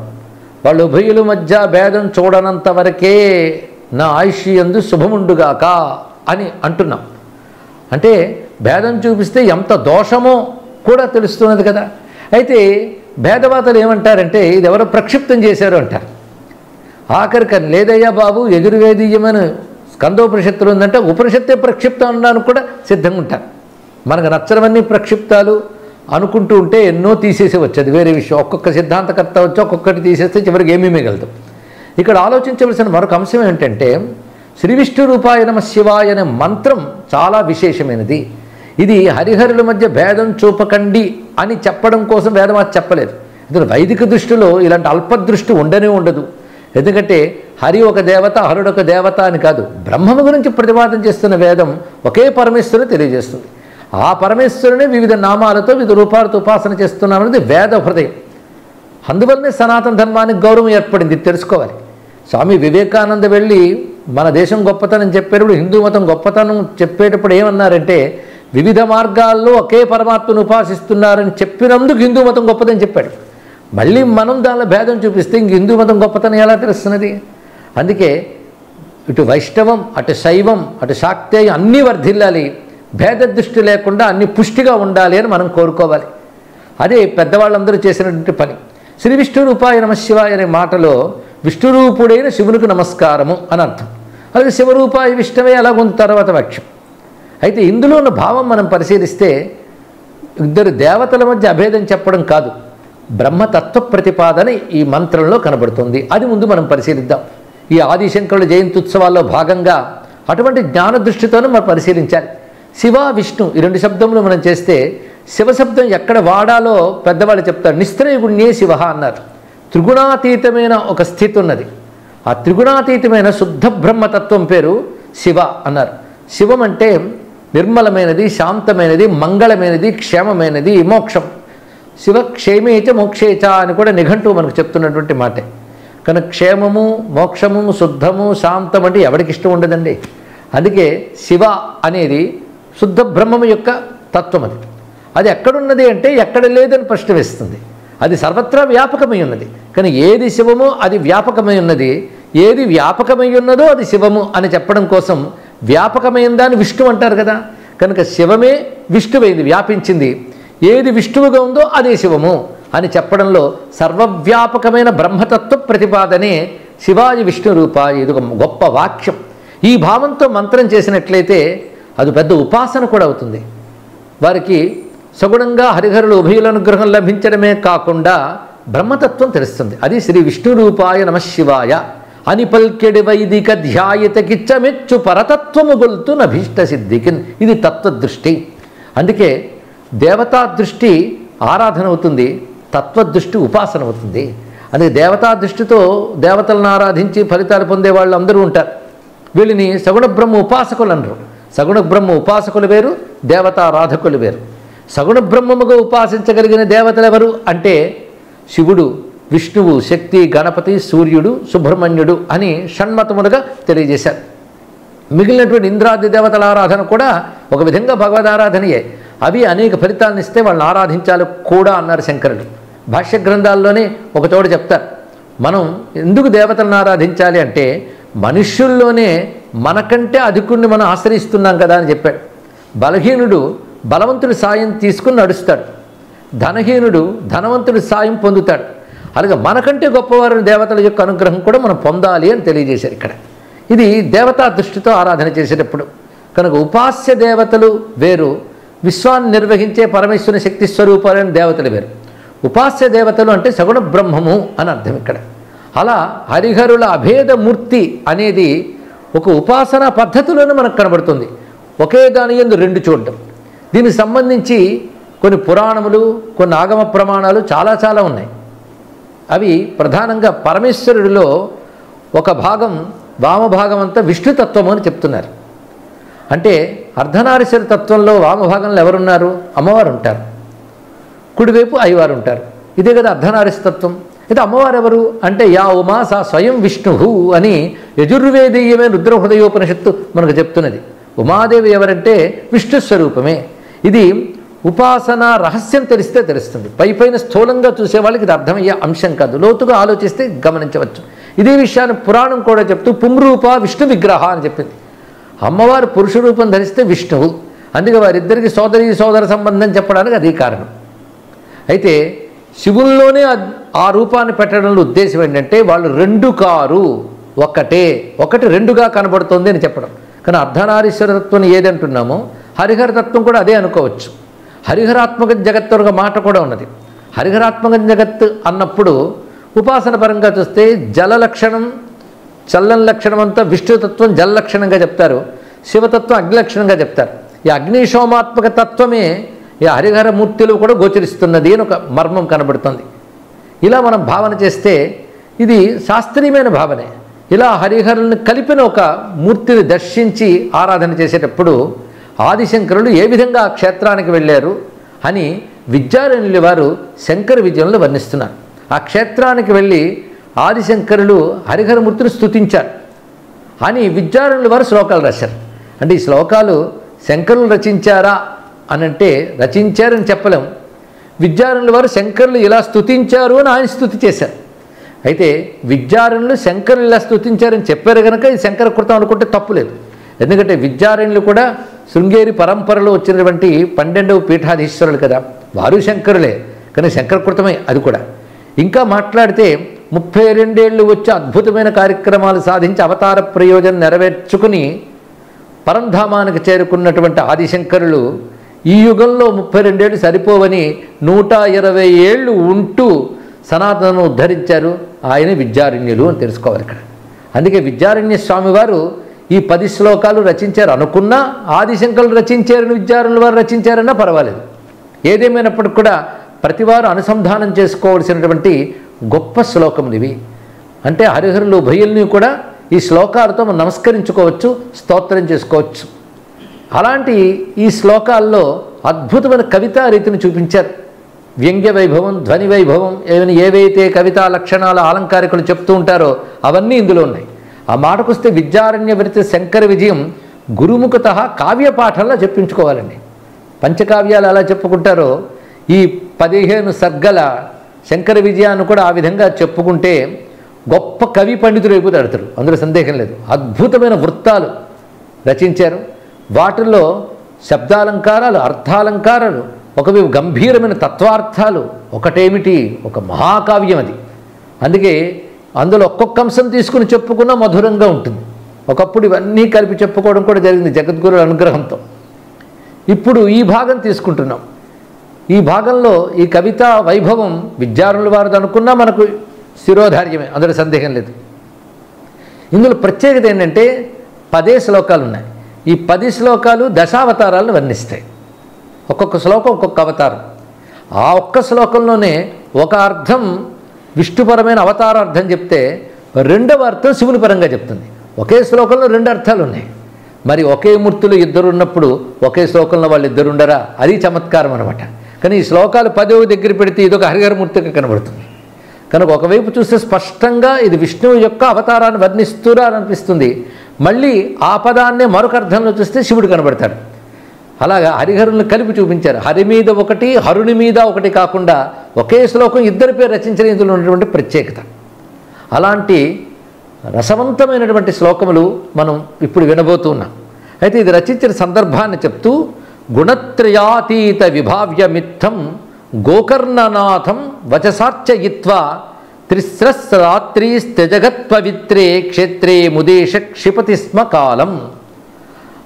వాళ్ళు ఉభయుల మధ్య భేదం చూడనంత వరకే నా ఆయుషి యందు శుభముండుగాక అని అంటున్నాం. అంటే భేదం చూపిస్తే ఎంత దోషమో కూడా తెలుస్తున్నది కదా. అయితే భేదవాదులు ఏమంటారంటే ఇది ఎవరో ప్రక్షిప్తం చేశారు అంటారు. ఆఖరికని లేదయ్యా బాబు, యజుర్వేదీయమైన స్కందోపనిషత్తులు ఉందంటే ఉపనిషత్తే ప్రక్షిప్తం అనడానికి కూడా సిద్ధంగా ఉంటారు. మనకు నచ్చనివన్నీ ప్రక్షిప్తాలు అనుకుంటూ ఉంటే ఎన్నో తీసేసేవచ్చు, అది వేరే విషయం. ఒక్కొక్క సిద్ధాంతకర్త వచ్చి ఒక్కొక్కటి తీసేస్తే చివరికి ఏమీ మిగలదు. ఇక్కడ ఆలోచించవలసిన మరొక అంశం ఏంటంటే శ్రీ విష్ణు రూపాయ నమ శివాయ అనే మంత్రం చాలా విశేషమైనది. ఈ ఇది హరిహరుల మధ్య భేదం చూపకండి అని చెప్పడం కోసం వేదం అది చెప్పలేదు. ఎందుకంటే వైదిక దృష్టిలో ఇలాంటి అల్పదృష్టి ఉండనే ఉండదు. ఎందుకంటే హరి ఒక దేవత, హరుడు ఒక దేవత అని కాదు, బ్రహ్మము గురించి ప్రతిపాదన చేస్తున్న వేదం ఒకే పరమేశ్వరుని తెలియజేస్తుంది. ఆ పరమేశ్వరుని వివిధ నామాలతో వివిధ రూపాలతో ఉపాసన చేస్తున్నామనేది వేద హృదయం. అందువల్లనే సనాతన ధర్మానికి గౌరవం ఏర్పడింది. తెలుసుకోవాలి. స్వామి వివేకానంద వెళ్ళి మన దేశం గొప్పతనం చెప్పేటప్పుడు, హిందూ మతం గొప్పతనం చెప్పేటప్పుడు ఏమన్నారంటే, వివిధ మార్గాల్లో ఒకే పరమాత్మను ఉపాసిస్తున్నారని చెప్పినందుకు హిందూ మతం గొప్పదని చెప్పాడు. మళ్ళీ మనం దానిలో భేదం చూపిస్తే ఇంక హిందూ మతం గొప్పతనం ఎలా తెలుస్తున్నది? అందుకే ఇటు వైష్ణవం, అటు శైవం, అటు శాక్తేయం అన్నీ వర్ధిల్లాలి, భేద దృష్టి లేకుండా అన్ని పుష్టిగా ఉండాలి అని మనం కోరుకోవాలి. అదే పెద్దవాళ్ళందరూ చేసినటువంటి పని. శ్రీ విష్ణు రూపాయ నమశివాయ అనే మాటలో విష్ణురూపుడైన శివునికి నమస్కారము అని అర్థం. అలాగే శివరూపాయ విష్ణువే అలాగుంది తర్వాత వాక్యం. అయితే ఇందులో ఉన్న భావం మనం పరిశీలిస్తే ఇద్దరు దేవతల మధ్య అభేదం చెప్పడం కాదు, బ్రహ్మతత్వ ప్రతిపాదన ఈ మంత్రంలో కనబడుతుంది. అది ముందు మనం పరిశీలిద్దాం. ఈ ఆదిశంకరుల జయంతి ఉత్సవాల్లో భాగంగా అటువంటి జ్ఞాన దృష్టితోనే మనం పరిశీలించాలి. శివ విష్ణు ఈ రెండు శబ్దములు మనం చేస్తే, శివశబ్దం ఎక్కడ వాడాలో పెద్దవాళ్ళు చెప్తారు. నిస్త్రయగుణ్యే శివ అన్నారు. త్రిగుణాతీతమైన ఒక స్థితి ఉన్నది. ఆ త్రిగుణాతీతమైన శుద్ధ బ్రహ్మతత్వం పేరు శివ అన్నారు. శివం అంటే నిర్మలమైనది, శాంతమైనది, మంగళమైనది, క్షేమమైనది, మోక్షం. శివ క్షేమేచ మోక్షేచ అని కూడా నిఘంటువు మనకు చెప్తున్నటువంటి మాటే. కనుక క్షేమము, మోక్షము, శుద్ధము, శాంతం అంటే ఎవరికి ఇష్టం ఉండదండి. అందుకే శివ అనేది శుద్ధ బ్రహ్మము యొక్క తత్వం. అది ఎక్కడున్నది అంటే ఎక్కడ లేదని ప్రశ్న వేస్తుంది. అది సర్వత్రా వ్యాపకమై ఉన్నది. కానీ ఏది శివమో అది వ్యాపకమై ఉన్నది, ఏది వ్యాపకమై ఉన్నదో అది శివము అని చెప్పడం కోసం వ్యాపకమైన దాన్ని విష్ణు అంటారు కదా. కనుక శివమే విష్ణువైంది, వ్యాపించింది. ఏది విష్ణువుగా ఉందో అదే శివము అని చెప్పడంలో సర్వవ్యాపకమైన బ్రహ్మతత్వ ప్రతిపాదనే శివాయ విష్ణు రూపాయ. ఇది ఒక గొప్ప వాక్యం. ఈ భావంతో మంత్రం చేసినట్లయితే అది పెద్ద ఉపాసన కూడా అవుతుంది. వారికి సగుణంగా హరిహరులు ఉభయుల అనుగ్రహం లభించడమే కాకుండా బ్రహ్మతత్వం తెలుస్తుంది. అది శ్రీ విష్ణు రూపాయ నమశివాయ అని పల్కెడి వైదిక ధ్యాయతకిచ్చమెచ్చు పరతత్వము గొల్తు నభీష్ట సిద్ధికిన్. ఇది తత్వదృష్టి. అందుకే దేవతా దృష్టి ఆరాధన అవుతుంది, తత్వదృష్టి ఉపాసన అవుతుంది. అందుకే దేవతా దృష్టితో దేవతలను ఆరాధించి ఫలితాలు పొందే వాళ్ళు అందరూ ఉంటారు. వీళ్ళని సగుణ బ్రహ్మ ఉపాసకులు అనరు. సగుణ బ్రహ్మ ఉపాసకులు వేరు, దేవతారాధకులు వేరు. సగుణ బ్రహ్మముగా ఉపాసించగలిగిన దేవతలు ఎవరు అంటే శివుడు, విష్ణువు, శక్తి, గణపతి, సూర్యుడు, సుబ్రహ్మణ్యుడు అని షణ్మతములుగా తెలియజేశారు. మిగిలినటువంటి ఇంద్రాది దేవతల ఆరాధన కూడా ఒక విధంగా భగవదారాధనయే. అవి అనేక ఫలితాలను ఇస్తే వాళ్ళని ఆరాధించాలి కూడా అన్నారు శంకరులు. భాష్య గ్రంథాల్లోనే ఒక చోట చెప్తారు, మనం ఎందుకు దేవతలను ఆరాధించాలి అంటే మనుష్యుల్లోనే మనకంటే అధికుణ్ణి మనం ఆశ్రయిస్తున్నాం కదా అని చెప్పాడు. బలహీనుడు బలవంతుడి సాయం తీసుకుని నడుస్తాడు, ధనహీనుడు ధనవంతుడి సాయం పొందుతాడు. అలాగే మనకంటే గొప్పవారిని దేవతల యొక్క అనుగ్రహం కూడా మనం పొందాలి అని తెలియజేశారు ఇక్కడ. ఇది దేవతా దృష్టితో ఆరాధన చేసేటప్పుడు. కనుక ఉపాస్య దేవతలు వేరు, విశ్వాన్ని నిర్వహించే పరమేశ్వరుని శక్తి స్వరూపాలైన దేవతలు వేరు. ఉపాస్య దేవతలు అంటే సగుణ బ్రహ్మము అని అర్థం ఇక్కడ. అలా హరిహరుల అభేదమూర్తి అనేది ఒక ఉపాసనా పద్ధతిలోనే మనకు కనబడుతుంది. ఒకే దాని యందు రెండు చూడడం. దీనికి సంబంధించి కొన్ని పురాణములు, కొన్ని ఆగమ ప్రమాణాలు చాలా ఉన్నాయి. అవి ప్రధానంగా పరమేశ్వరుడిలో ఒక భాగం, వామభాగం అంతా విష్ణుతత్వము అని చెప్తున్నారు. అంటే అర్ధనారీశ్వర తత్వంలో వామభాగంలో ఎవరున్నారు? అమ్మవారు ఉంటారు, కుడివైపు అయ్యవారు ఉంటారు. ఇదే కదా అర్ధనారీశ్వర తత్వం. అయితే అమ్మవారు ఎవరు అంటే యా ఉమా సా స్వయం విష్ణు అని యజుర్వేదీయమే రుద్రహృదయోపనిషత్తు మనకు చెప్తున్నది. ఉమాదేవి ఎవరంటే విష్ణు స్వరూపమే. ఇది ఉపాసన రహస్యం తెలిస్తే తెలుస్తుంది. పైపైన స్థూలంగా చూసే వాళ్ళకి ఇది అర్థమయ్యే అంశం కాదు, లోతుగా ఆలోచిస్తే గమనించవచ్చు. ఇదే విషయాన్ని పురాణం కూడా చెప్తూ పుంరూప విష్ణు విగ్రహ అని చెప్పింది. అమ్మవారు పురుష రూపం ధరిస్తే విష్ణువు, అందుకే వారిద్దరికి సోదర సంబంధం చెప్పడానికి అది కారణం. అయితే శివుల్లోనే ఆ రూపాన్ని పెట్టడంలో ఉద్దేశం ఏంటంటే వాళ్ళు రెండు కారు, ఒకటి రెండుగా కనబడుతుంది అని చెప్పడం. కానీ అర్ధనారీశ్వరతత్వం ఏదంటున్నామో హరిహరతత్వం కూడా అదే అనుకోవచ్చు. హరిహరాత్మక జగత్తు ఒక మాట కూడా ఉన్నది. హరిహరాత్మక జగత్తు అన్నప్పుడు ఉపాసన పరంగా చూస్తే జల లక్షణం, చల్లని లక్షణం అంతా విష్ణుతత్వం జల లక్షణంగా చెప్తారు, శివతత్వం అగ్ని లక్షణంగా చెప్తారు. ఈ అగ్నిశోమాత్మక తత్వమే ఈ హరిహర మూర్తిలో కూడా గోచరిస్తున్నది అని ఒక మర్మం కనబడుతుంది. ఇలా మనం భావన చేస్తే ఇది శాస్త్రీయమైన భావనే. ఇలా హరిహరుల్ని కలిపిన ఒక మూర్తిని దర్శించి ఆరాధన చేసేటప్పుడు ఆదిశంకరులు ఏ విధంగా ఆ క్షేత్రానికి వెళ్ళారు అని విద్యారణ్యుల వారు శంకర విజయంలో వర్ణిస్తున్నారు. ఆ క్షేత్రానికి వెళ్ళి ఆదిశంకరులు హరిహరమూర్తిని స్తుతించారు అని విద్యారణ్యుల వారు శ్లోకాలు రాశారు. అంటే ఈ శ్లోకాలు శంకరులు రచించారా అనంటే రచించారని చెప్పలేం. విద్యారణ్యుల వారు శంకరులు ఇలా స్తుతించారు అని ఆయన స్తుతి చేశారు. అయితే విద్యారణ్యులు శంకరులు ఇలా స్తుతించారని చెప్పారు కనుక ఇది శంకర కృతం అనుకుంటే తప్పు లేదు. ఎందుకంటే విద్యారణ్యులు కూడా శృంగేరి పరంపరలో వచ్చినటువంటి 12వ పీఠాధీశ్వరులు కదా, వారు శంకరులే, కానీ శంకరకృతమే అది కూడా. ఇంకా మాట్లాడితే 32 ఏళ్ళు వచ్చి అద్భుతమైన కార్యక్రమాలు సాధించి అవతార ప్రయోజనం నెరవేర్చుకుని పరంధామానికి చేరుకున్నటువంటి ఆదిశంకరులు ఈ యుగంలో 32 ఏళ్ళు సరిపోవని 120 ఏళ్ళు ఉంటూ సనాతనను ఉద్ధరించారు. ఆయన విద్యారణ్యులు అని తెలుసుకోవాలి ఇక్కడ. అందుకే విద్యారణ్య స్వామి వారు ఈ 10 శ్లోకాలు రచించారు అనుకున్నా, ఆదిశంకరులు రచించారని విద్యారణ్యుల వారు రచించారన్నా పర్వాలేదు. ఏదేమైనప్పటికి కూడా ప్రతివారు అనుసంధానం చేసుకోవాల్సినటువంటి గొప్ప శ్లోకములు ఇవి. అంటే హరిహరులు ఉభయుల్ని కూడా ఈ శ్లోకాలతో మనం నమస్కరించుకోవచ్చు, స్తోత్రం చేసుకోవచ్చు. అలాంటి ఈ శ్లోకాల్లో అద్భుతమైన కవితా రీతిని చూపించారు. వ్యంగ్య వైభవం, ధ్వని వైభవం, ఏవైతే కవితా లక్షణాల అలంకారికులు చెప్తూ ఉంటారో అవన్నీ ఇందులో ఉన్నాయి. ఆ మాటకొస్తే విద్యారణ్య విరచిత శంకర విజయం గురుముఖత కావ్యపాఠంలో చెప్పించుకోవాలండి. పంచకావ్యాలు ఎలా చెప్పుకుంటారో ఈ 15 సర్గల శంకర విజయాన్ని కూడా ఆ విధంగా చెప్పుకుంటే గొప్ప కవి పండితుడు అయిపోతాడు అతడు, అందులో సందేహం లేదు. అద్భుతమైన వృత్తాలు రచించారు. వాటిల్లో శబ్దాలంకారాలు, అర్థాలంకారాలు, ఒకవైపు గంభీరమైన తత్వార్థాలు, ఒకటేమిటి ఒక మహాకావ్యం అది. అందుకే అందులో ఒక్కొక్క అంశం తీసుకుని చెప్పుకున్నా మధురంగా ఉంటుంది. ఒకప్పుడు ఇవన్నీ కలిపి చెప్పుకోవడం కూడా జరిగింది జగద్గురుల అనుగ్రహంతో. ఇప్పుడు ఈ భాగం తీసుకుంటున్నాం. ఈ భాగంలో ఈ కవితా వైభవం విద్యారణ్యుల వారిది అనుకున్నా మనకు శిరోధార్యమే, అందులో సందేహం లేదు. ఇందులో ప్రత్యేకత ఏంటంటే 10 శ్లోకాలు ఉన్నాయి. ఈ 10 శ్లోకాలు దశావతారాలను వర్ణిస్తాయి. ఒక్కొక్క శ్లోకం ఒక్కొక్క అవతారం. ఆ ఒక్క శ్లోకంలోనే ఒక అర్థం విష్ణుపరమైన అవతారార్థం చెప్తే రెండవ అర్థం శివుని పరంగా చెప్తుంది. ఒకే శ్లోకంలో 2 అర్థాలు ఉన్నాయి. మరి ఒకే మూర్తులు ఇద్దరు ఉన్నప్పుడు ఒకే శ్లోకంలో వాళ్ళు ఇద్దరు ఉండరా? అది చమత్కారం అనమాట. కానీ ఈ శ్లోకాలు 10వ దగ్గర పెడితే ఇదొక హరిహరమూర్తిగా కనబడుతుంది. కనుక ఒకవైపు చూస్తే స్పష్టంగా ఇది విష్ణువు యొక్క అవతారాన్ని వర్ణిస్తురా అని అనిపిస్తుంది. మళ్ళీ ఆ పదాన్నే మరొక అర్థంలో చూస్తే శివుడు కనబడతాడు. అలాగా హరిహరులను కలిపి చూపించారు. హరి మీద ఒకటి, హరుని మీద ఒకటి కాకుండా ఒకే శ్లోకం ఇద్దరి పేరు రచించిన ఇందులో ఉన్నటువంటి ప్రత్యేకత. అలాంటి రసవంతమైనటువంటి శ్లోకములు మనం ఇప్పుడు వినబోతున్నాం. అయితే ఇది రచించిన సందర్భాన్ని చెప్తూ గుణత్రయాతీత విభావ్యమిత్తం గోకర్ణనాథం వచసార్చయిత్వా త్రిస్రస్రాత్రీస్త్యజగత్పవిత్రే క్షేత్రే ముదేశ క్షిపతి స్మ కాలం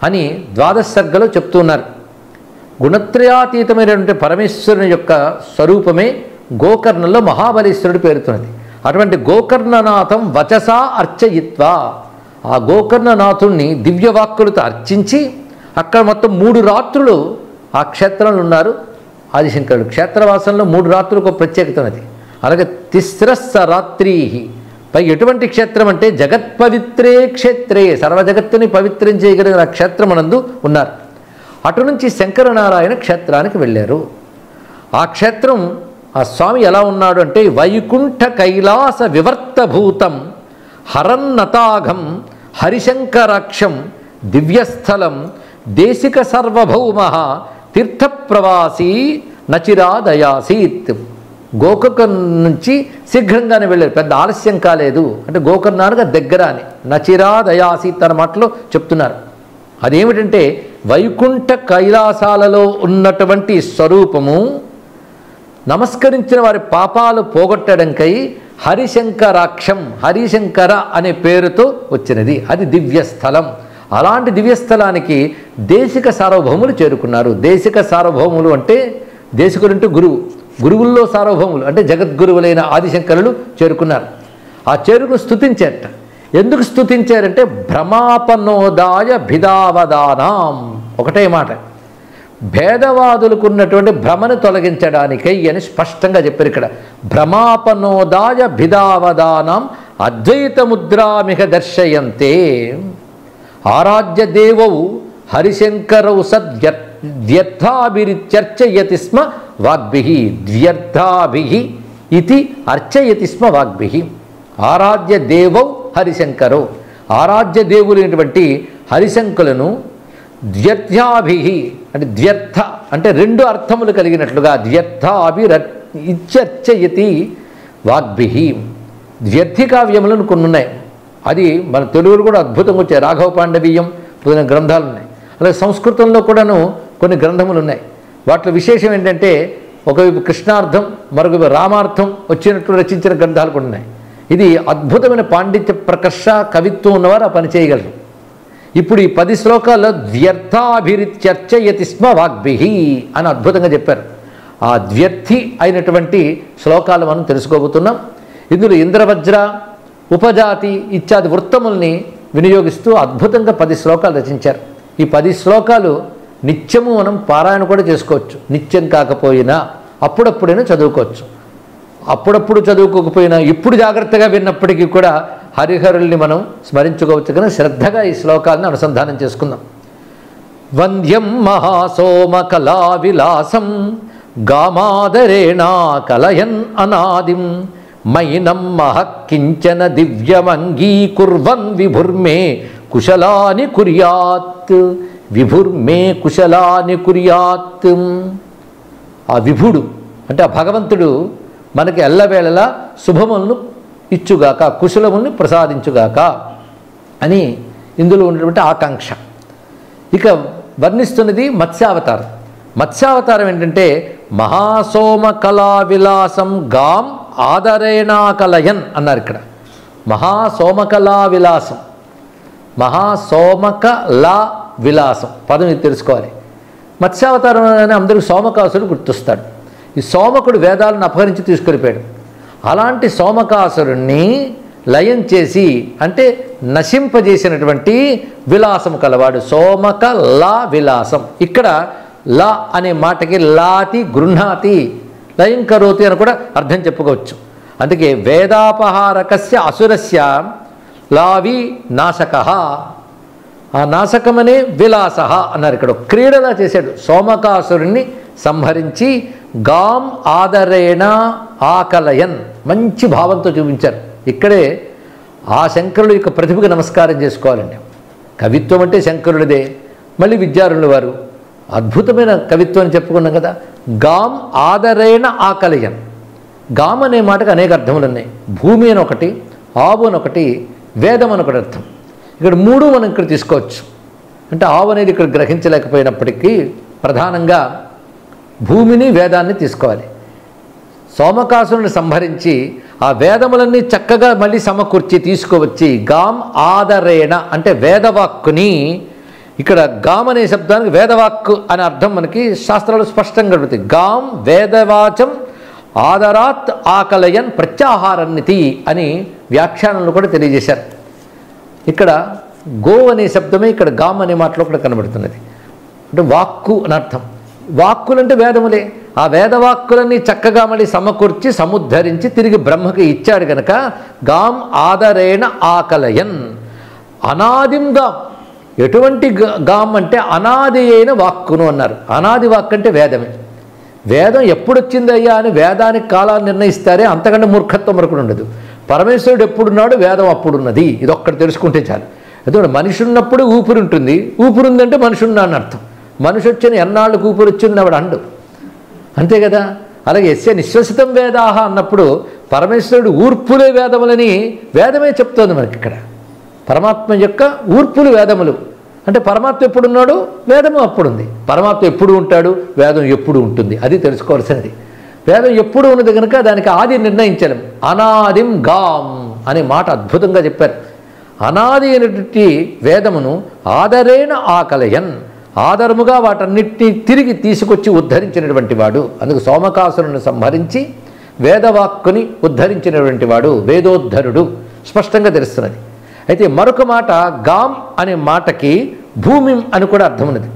అని 12వ సర్గలో చెప్తున్నారు. గుణత్రయాతీతమైనటువంటి పరమేశ్వరుని యొక్క స్వరూపమే గోకర్ణంలో మహాబలేశ్వరుడు పేరుతున్నది. అటువంటి గోకర్ణనాథం వచసా అర్చయిత్వా, ఆ గోకర్ణనాథుణ్ణి దివ్యవాక్కులతో అర్చించి అక్కడ మొత్తం 3 రాత్రులు ఆ క్షేత్రంలో ఉన్నారు ఆదిశంకరుడు. క్షేత్రవాసంలో 3 రాత్రులకు ఒక ప్రత్యేకత ఉన్నది. అలాగే తిస్రస్సరాత్రీ, పై ఎటువంటి క్షేత్రం అంటే జగత్పవిత్రే క్షేత్రే, సర్వజగత్తుని పవిత్రం చేయగలిగిన క్షేత్రమునందు ఉన్నారు. అటు నుంచి శంకరనారాయణ క్షేత్రానికి వెళ్ళారు. ఆ క్షేత్రం ఆ స్వామి ఎలా ఉన్నాడు అంటే వైకుంఠ కైలాస వివర్తభూతం హరన్నతాఘం హరిశంకరాక్షం దివ్యస్థలం దేశిక సర్వభౌమ తీర్థప్రవాసీ నచిరాదయాసీత్. గోకర్ణ నుంచి శీఘ్రంగానే వెళ్ళారు, పెద్ద ఆలస్యం కాలేదు. అంటే గోకర్ణానికి దగ్గర అని నచిరాదయాసీత్ అన్న మాటలో చెప్తున్నారు. అదేమిటంటే వైకుంఠ కైలాసాలలో ఉన్నటువంటి స్వరూపము నమస్కరించిన వారి పాపాలు పోగొట్టడంకై హరిశంకరాక్షం, హరిశంకర అనే పేరుతో వచ్చినది. అది దివ్యస్థలం. అలాంటి దివ్యస్థలానికి దేశిక సార్వభౌములు చేరుకున్నారు. దేశిక సార్వభౌములు అంటే దేశికులంటే గురువు, గురువుల్లో సార్వభౌములు అంటే జగద్గురువులైన ఆదిశంకరులు చేరుకున్నారు. ఆ చేరుకుని స్తుతించేట. ఎందుకు స్తుతించారంటే భ్రమాపనోదాయ భిదావదానాం, ఒకటే మాట, భేదవాదులకు ఉన్నటువంటి భ్రమను తొలగించడానికై అని స్పష్టంగా చెప్పారు ఇక్కడ. భ్రమాపనోదాయ భిదావదానం అద్వైతముద్రామిహ దర్శయంతే ఆరాధ్య దేవౌ హరిశంకరౌ సద్వ్యర్థాభిరిత్యర్చయతి స్మ వాగ్భిః ద్వ్యర్థాభిః ఇది అర్చయతి స్మ వాగ్భిః. ఆరాధ్య దేవౌ హరిశంకరౌ, ఆరాధ్య దేవులైనటువంటి హరిశంకులను ద్వ్యర్థాభిః అంటే ద్వ్యర్థ అంటే రెండు అర్థములు కలిగినట్లుగా ద్వ్యర్థాభిరిత్యర్చయతి వాగ్భిః. ద్వ్యర్థి కావ్యములను కొన్ని ఉన్నాయి, అది మన తెలుగులో కూడా అద్భుతంగా వచ్చాయి. రాఘవ పాండవీయం మొదలైన గ్రంథాలు ఉన్నాయి. అలాగే సంస్కృతంలో కూడాను కొన్ని గ్రంథములు ఉన్నాయి. వాటిలో విశేషం ఏంటంటే ఒకవైపు కృష్ణార్థం మరొక రామార్థం వచ్చినట్లు రచించిన గ్రంథాలు కూడా ఉన్నాయి. ఇది అద్భుతమైన పాండిత్య ప్రకర్ష కవిత్వం ఉన్నవారు ఆ పని చేయగలరు. ఇప్పుడు ఈ 10 శ్లోకాల్లో ద్వ్యర్థాభిరిత్యర్చయతి స్మ వాగ్భిః అని అద్భుతంగా చెప్పారు. ఆ ద్వ్యర్థి అయినటువంటి శ్లోకాలు మనం తెలుసుకోబోతున్నాం. ఇందులో ఇంద్రవజ్ర ఉపజాతి ఇత్యాది వృత్తముల్ని వినియోగిస్తూ అద్భుతంగా 10 శ్లోకాలు రచించారు. ఈ 10 శ్లోకాలు నిత్యము మనం పారాయణ కూడా చేసుకోవచ్చు. నిత్యం కాకపోయినా అప్పుడప్పుడైనా చదువుకోవచ్చు. అప్పుడప్పుడు చదువుకోకపోయినా ఇప్పుడు జాగ్రత్తగా విన్నప్పటికీ కూడా హరిహరుల్ని మనం స్మరించుకోవచ్చు. కానీ శ్రద్ధగా ఈ శ్లోకాలను అనుసంధానం చేసుకుందాం. వంద్యం మహాసోమ కళా విలాసం గామాదరేణా కలయన్ అనాదిం మైనం మహః కించన దివ్యమంగీకుర్వన్ విభుర్మే కుశలాని కుర్యాత్. విభుర్మే కుశలాని కుర్యాత్. ఆ విభుడు అంటే ఆ భగవంతుడు మనకి ఎల్లవేళలా శుభములను ఇచ్చుగాక, కుశలములను ప్రసాదించుగాక అని ఇందులో ఉన్నటువంటి ఆకాంక్ష. ఇక వర్ణిస్తున్నది మత్స్యావతారం. మత్స్యావతారం ఏంటంటే మహాసోమ కళా విలాసం గాం ఆదరేణా కలయన్ అన్నారు ఇక్కడ. మహాసోమకళా విలాసం, మహాసోమకళా విలాసం పదం ఇది తెలుసుకోవాలి. మత్స్యావతారం అని అందరికీ సోమకాసుడు గుర్తొస్తాడు. ఈ సోమకుడు వేదాలను అపహరించి తీసుకెళ్ళిపోయాడు. అలాంటి సోమకాసురుణ్ణి లయం చేసి అంటే నశింపజేసినటువంటి విలాసం కలవాడు సోమక లా విలాసం. ఇక్కడ లా అనే మాటకి లాతి గృహ్ణాతి లయం కరోతి అని కూడా అర్థం చెప్పుకోవచ్చు. అందుకే వేదాపహారకస్య అసురస్య లావి నాశక, ఆ నాశకమనే విలాస అన్నారు. ఇక్కడ క్రీడలా చేశాడు. సోమకాసురుణ్ణి సంహరించి గాం ఆదరేణ ఆకలయన్ మంచి భావంతో చూపించారు. ఇక్కడే ఆ శంకరుడు యొక్క ప్రతిభకు నమస్కారం చేసుకోవాలండి. కవిత్వం అంటే శంకరుడిదే. మళ్ళీ విద్యారుల వారు అద్భుతమైన కవిత్వం అని చెప్పుకున్నాం కదా. గాం ఆదరేణ ఆకలయన్. గాం అనే మాటకు అనేక అర్థములు ఉన్నాయి. భూమి అని ఒకటి, ఆవు అని ఒకటి, వేదం అని ఒకటి అర్థం. ఇక్కడ 3 మనం ఇక్కడ తీసుకోవచ్చు. అంటే ఆవు అనేది ఇక్కడ గ్రహించలేకపోయినప్పటికీ ప్రధానంగా భూమిని వేదాన్ని తీసుకోవాలి. సోమకాసురుని సంహరించి ఆ వేదములన్నీ చక్కగా మళ్ళీ సమకూర్చి తీసుకువచ్చి గాం ఆదరేణ అంటే వేదవాక్కుని, ఇక్కడ గాం అనే శబ్దానికి వేదవాక్కు అనే అర్థం మనకి శాస్త్రాలు స్పష్టంగా కలుగుతాయి. గాం వేదవాచం ఆదరాత్ ఆకలయన్ ప్రత్యాహారన్నితి అని వ్యాఖ్యానంలో కూడా తెలియజేశారు. ఇక్కడ గో అనే శబ్దమే ఇక్కడ గాం అనే మాటలో కూడా కనబడుతున్నది. అంటే వాక్కు అని అర్థం. వాక్కులంటే వేదములే. ఆ వేదవాక్కులన్నీ చక్కగా మళ్ళీ సమకూర్చి సముద్ధరించి తిరిగి బ్రహ్మకి ఇచ్చాడు కనుక గాం ఆదరేణ ఆకలయన్. అనాదిం గాం. ఎటువంటి గాం అంటే అనాది అయిన వాక్కును అన్నారు. అనాది వాక్కు అంటే వేదమే. వేదం ఎప్పుడొచ్చిందయ్యా అని వేదానికి కాలాన్ని నిర్ణయిస్తారే, అంతకంటే మూర్ఖత్వం మరొకటి ఉండదు. పరమేశ్వరుడు ఎప్పుడున్నాడు, వేదం అప్పుడున్నది. ఇదొక్కటి తెలుసుకుంటే చాలు. ఎందుకంటే మనిషి ఉన్నప్పుడు ఊపిరి ఉంటుంది. ఊపిరి ఉందంటే మనిషి ఉన్నా అని అర్థం. మనిషి వచ్చిన ఎన్నాళ్ళకు ఊపిరి వచ్చింది ఆవిడ అండు, అంతే కదా. అలాగే ఎస్య నిశ్వసితం వేదాహ అన్నప్పుడు పరమేశ్వరుడు ఊర్పులే వేదములని వేదమే చెప్తోంది మనకి. ఇక్కడ పరమాత్మ యొక్క ఊర్పులు వేదములు అంటే పరమాత్మ ఎప్పుడున్నాడు, వేదము అప్పుడుంది. పరమాత్మ ఎప్పుడు ఉంటాడు, వేదం ఎప్పుడు ఉంటుంది, అది తెలుసుకోవాల్సినది. వేదం ఎప్పుడు ఉన్నది కనుక దానికి ఆది నిర్ణయించలేం. అనాదిం గాం అనే మాట అద్భుతంగా చెప్పారు. అనాది అయినటువంటి వేదమును ఆదరేణ ఆకలయన్, ఆదరముగా వాటన్నిటినీ తిరిగి తీసుకొచ్చి ఉద్ధరించినటువంటి వాడు. అందుకు సోమకాసురుని సంహరించి వేదవాక్కుని ఉద్ధరించినటువంటి వాడు వేదోద్ధరుడు స్పష్టంగా తెలుస్తున్నది. అయితే మరొక మాట గాం అనే మాటకి భూమి అని కూడా అర్థం ఉన్నది.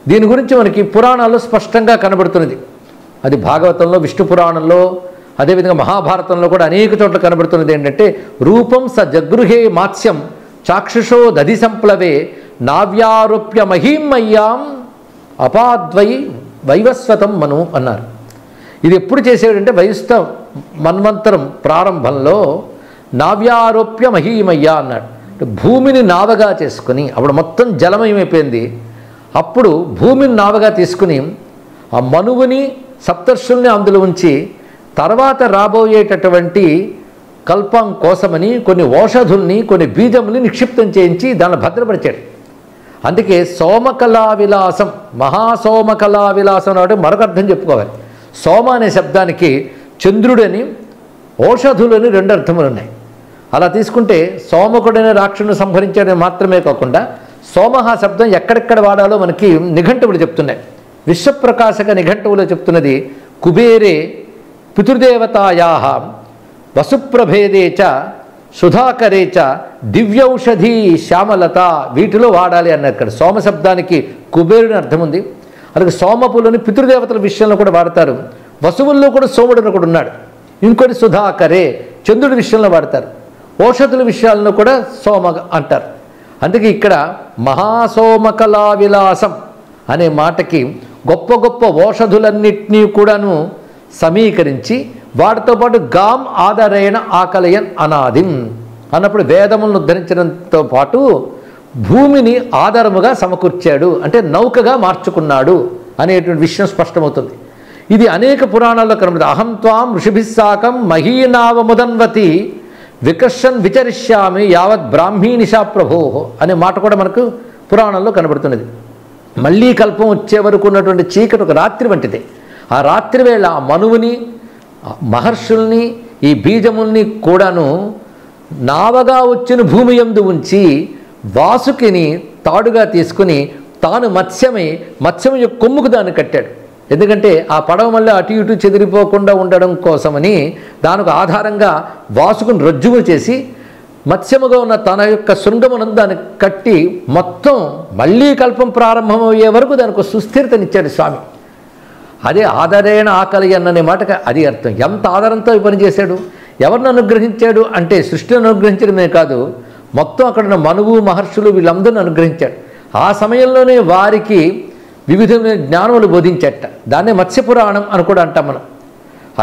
దీని గురించి మనకి పురాణాల్లో స్పష్టంగా కనబడుతున్నది. అది భాగవతంలో, విష్ణు పురాణంలో, అదేవిధంగా మహాభారతంలో కూడా అనేక చోట్ల కనబడుతున్నది. ఏంటంటే రూపం స జగృహే మాత్స్యం చాక్షుషో దధి సంప్లవే నావ్యారోప్య మహీమయ్యాం అపాద్వై వైవస్వతం మను అన్నారు. ఇది ఎప్పుడు చేసేటంటే వైష్ణవ మన్వంతరం ప్రారంభంలో నావ్యారోప్య మహీమయ్య అన్నాడు. భూమిని నావగా చేసుకుని, అప్పుడు మొత్తం జలమయమైపోయింది. అప్పుడు భూమిని నావగా తీసుకుని ఆ మనువుని సప్తర్షుల్ని అందులో ఉంచి తర్వాత రాబోయేటటువంటి కల్పం కోసమని కొన్ని ఔషధుల్ని, కొన్ని బీజముల్ని నిక్షిప్తం చేయించి దాన్ని భద్రపరిచాడు. అందుకే సోమకళా విలాసం, మహాసోమకళా విలాసం అంటే మరొక అర్థం చెప్పుకోవాలి. సోమ అనే శబ్దానికి చంద్రుడని, ఔషధులని రెండు అర్థములు ఉన్నాయి. అలా తీసుకుంటే సోమకుడనే రాక్షసుని సంహరించడం మాత్రమే కాకుండా సోమహ శబ్దం ఎక్కడెక్కడ వాడాలో మనకి నిఘంటువులు చెప్తున్నాయి. విశ్వప్రకాశక నిఘంటువులో చెప్తున్నది కుబేరే పితృదేవతాయా వసుప్రభేదే చ సుధాకరే చ దివ్యౌషధి శ్యామలత వీటిలో వాడాలి అన్నారు. ఇక్కడ సోమ శబ్దానికి కుబేరుని అర్థం ఉంది. అలాగే సోమపులని పితృదేవతల విషయంలో కూడా వాడతారు. వసువుల్లో కూడా సోముడు కూడా ఉన్నాడు. ఇంకోటి సుధాకరే చంద్రుడి విషయంలో వాడతారు. ఔషధుల విషయాలను కూడా సోమ అంటారు. అందుకే ఇక్కడ మహాసోమకళా విలాసం అనే మాటకి గొప్ప గొప్ప ఔషధులన్నింటినీ కూడాను సమీకరించి వాటితో పాటు గాం ఆధారైన ఆకలయన్ అనాదిం అన్నప్పుడు వేదములను ఉద్ధరించడంతో పాటు భూమిని ఆధారముగా సమకూర్చాడు, అంటే నౌకగా మార్చుకున్నాడు అనేటువంటి విషయం స్పష్టమవుతుంది. ఇది అనేక పురాణాల్లో కనబడుతుంది. అహం త్వాం ఋషిభిస్సాకం మహీనావముదన్వతి వికర్షన్ విచరిష్యామి యావత్ బ్రాహ్మీ నిశా ప్రభో అనే మాట కూడా మనకు పురాణంలో కనబడుతున్నది. మళ్ళీ కల్పం వచ్చే వరకు ఉన్నటువంటి చీకటి ఒక రాత్రి వంటిదే. ఆ రాత్రి వేళ ఆ మనువుని, మహర్షుల్ని, ఈ బీజముల్ని కూడాను నావగా వచ్చిన భూమి యందు ఉంచి వాసుకిని తాడుగా తీసుకుని తాను మత్స్యం యొక్క కొమ్ముకు దాన్ని కట్టాడు. ఎందుకంటే ఆ పడవ మళ్ళీ అటు ఇటు చెదిరిపోకుండా ఉండడం కోసమని దానికి ఆధారంగా వాసుకుని రజ్జువు చేసి మత్స్యముగా ఉన్న తన యొక్క శృంగమునందు దాన్ని కట్టి మొత్తం మళ్ళీ కల్పం ప్రారంభమయ్యే వరకు దానికి సుస్థిరతనిచ్చాడు స్వామి. అదే ఆధారైన ఆకలి అన్ననే మాటకి అది అర్థం. ఎంత ఆధారంతో ఈ పని చేశాడు, ఎవరిని అనుగ్రహించాడు అంటే సృష్టిని అనుగ్రహించడమే కాదు, మొత్తం అక్కడ ఉన్న మనువు మహర్షులు వీళ్ళందరిని అనుగ్రహించాడు. ఆ సమయంలోనే వారికి వివిధమైన జ్ఞానములు బోధించట. దాన్నే మత్స్యపురాణం అని కూడా అంటాం మనం.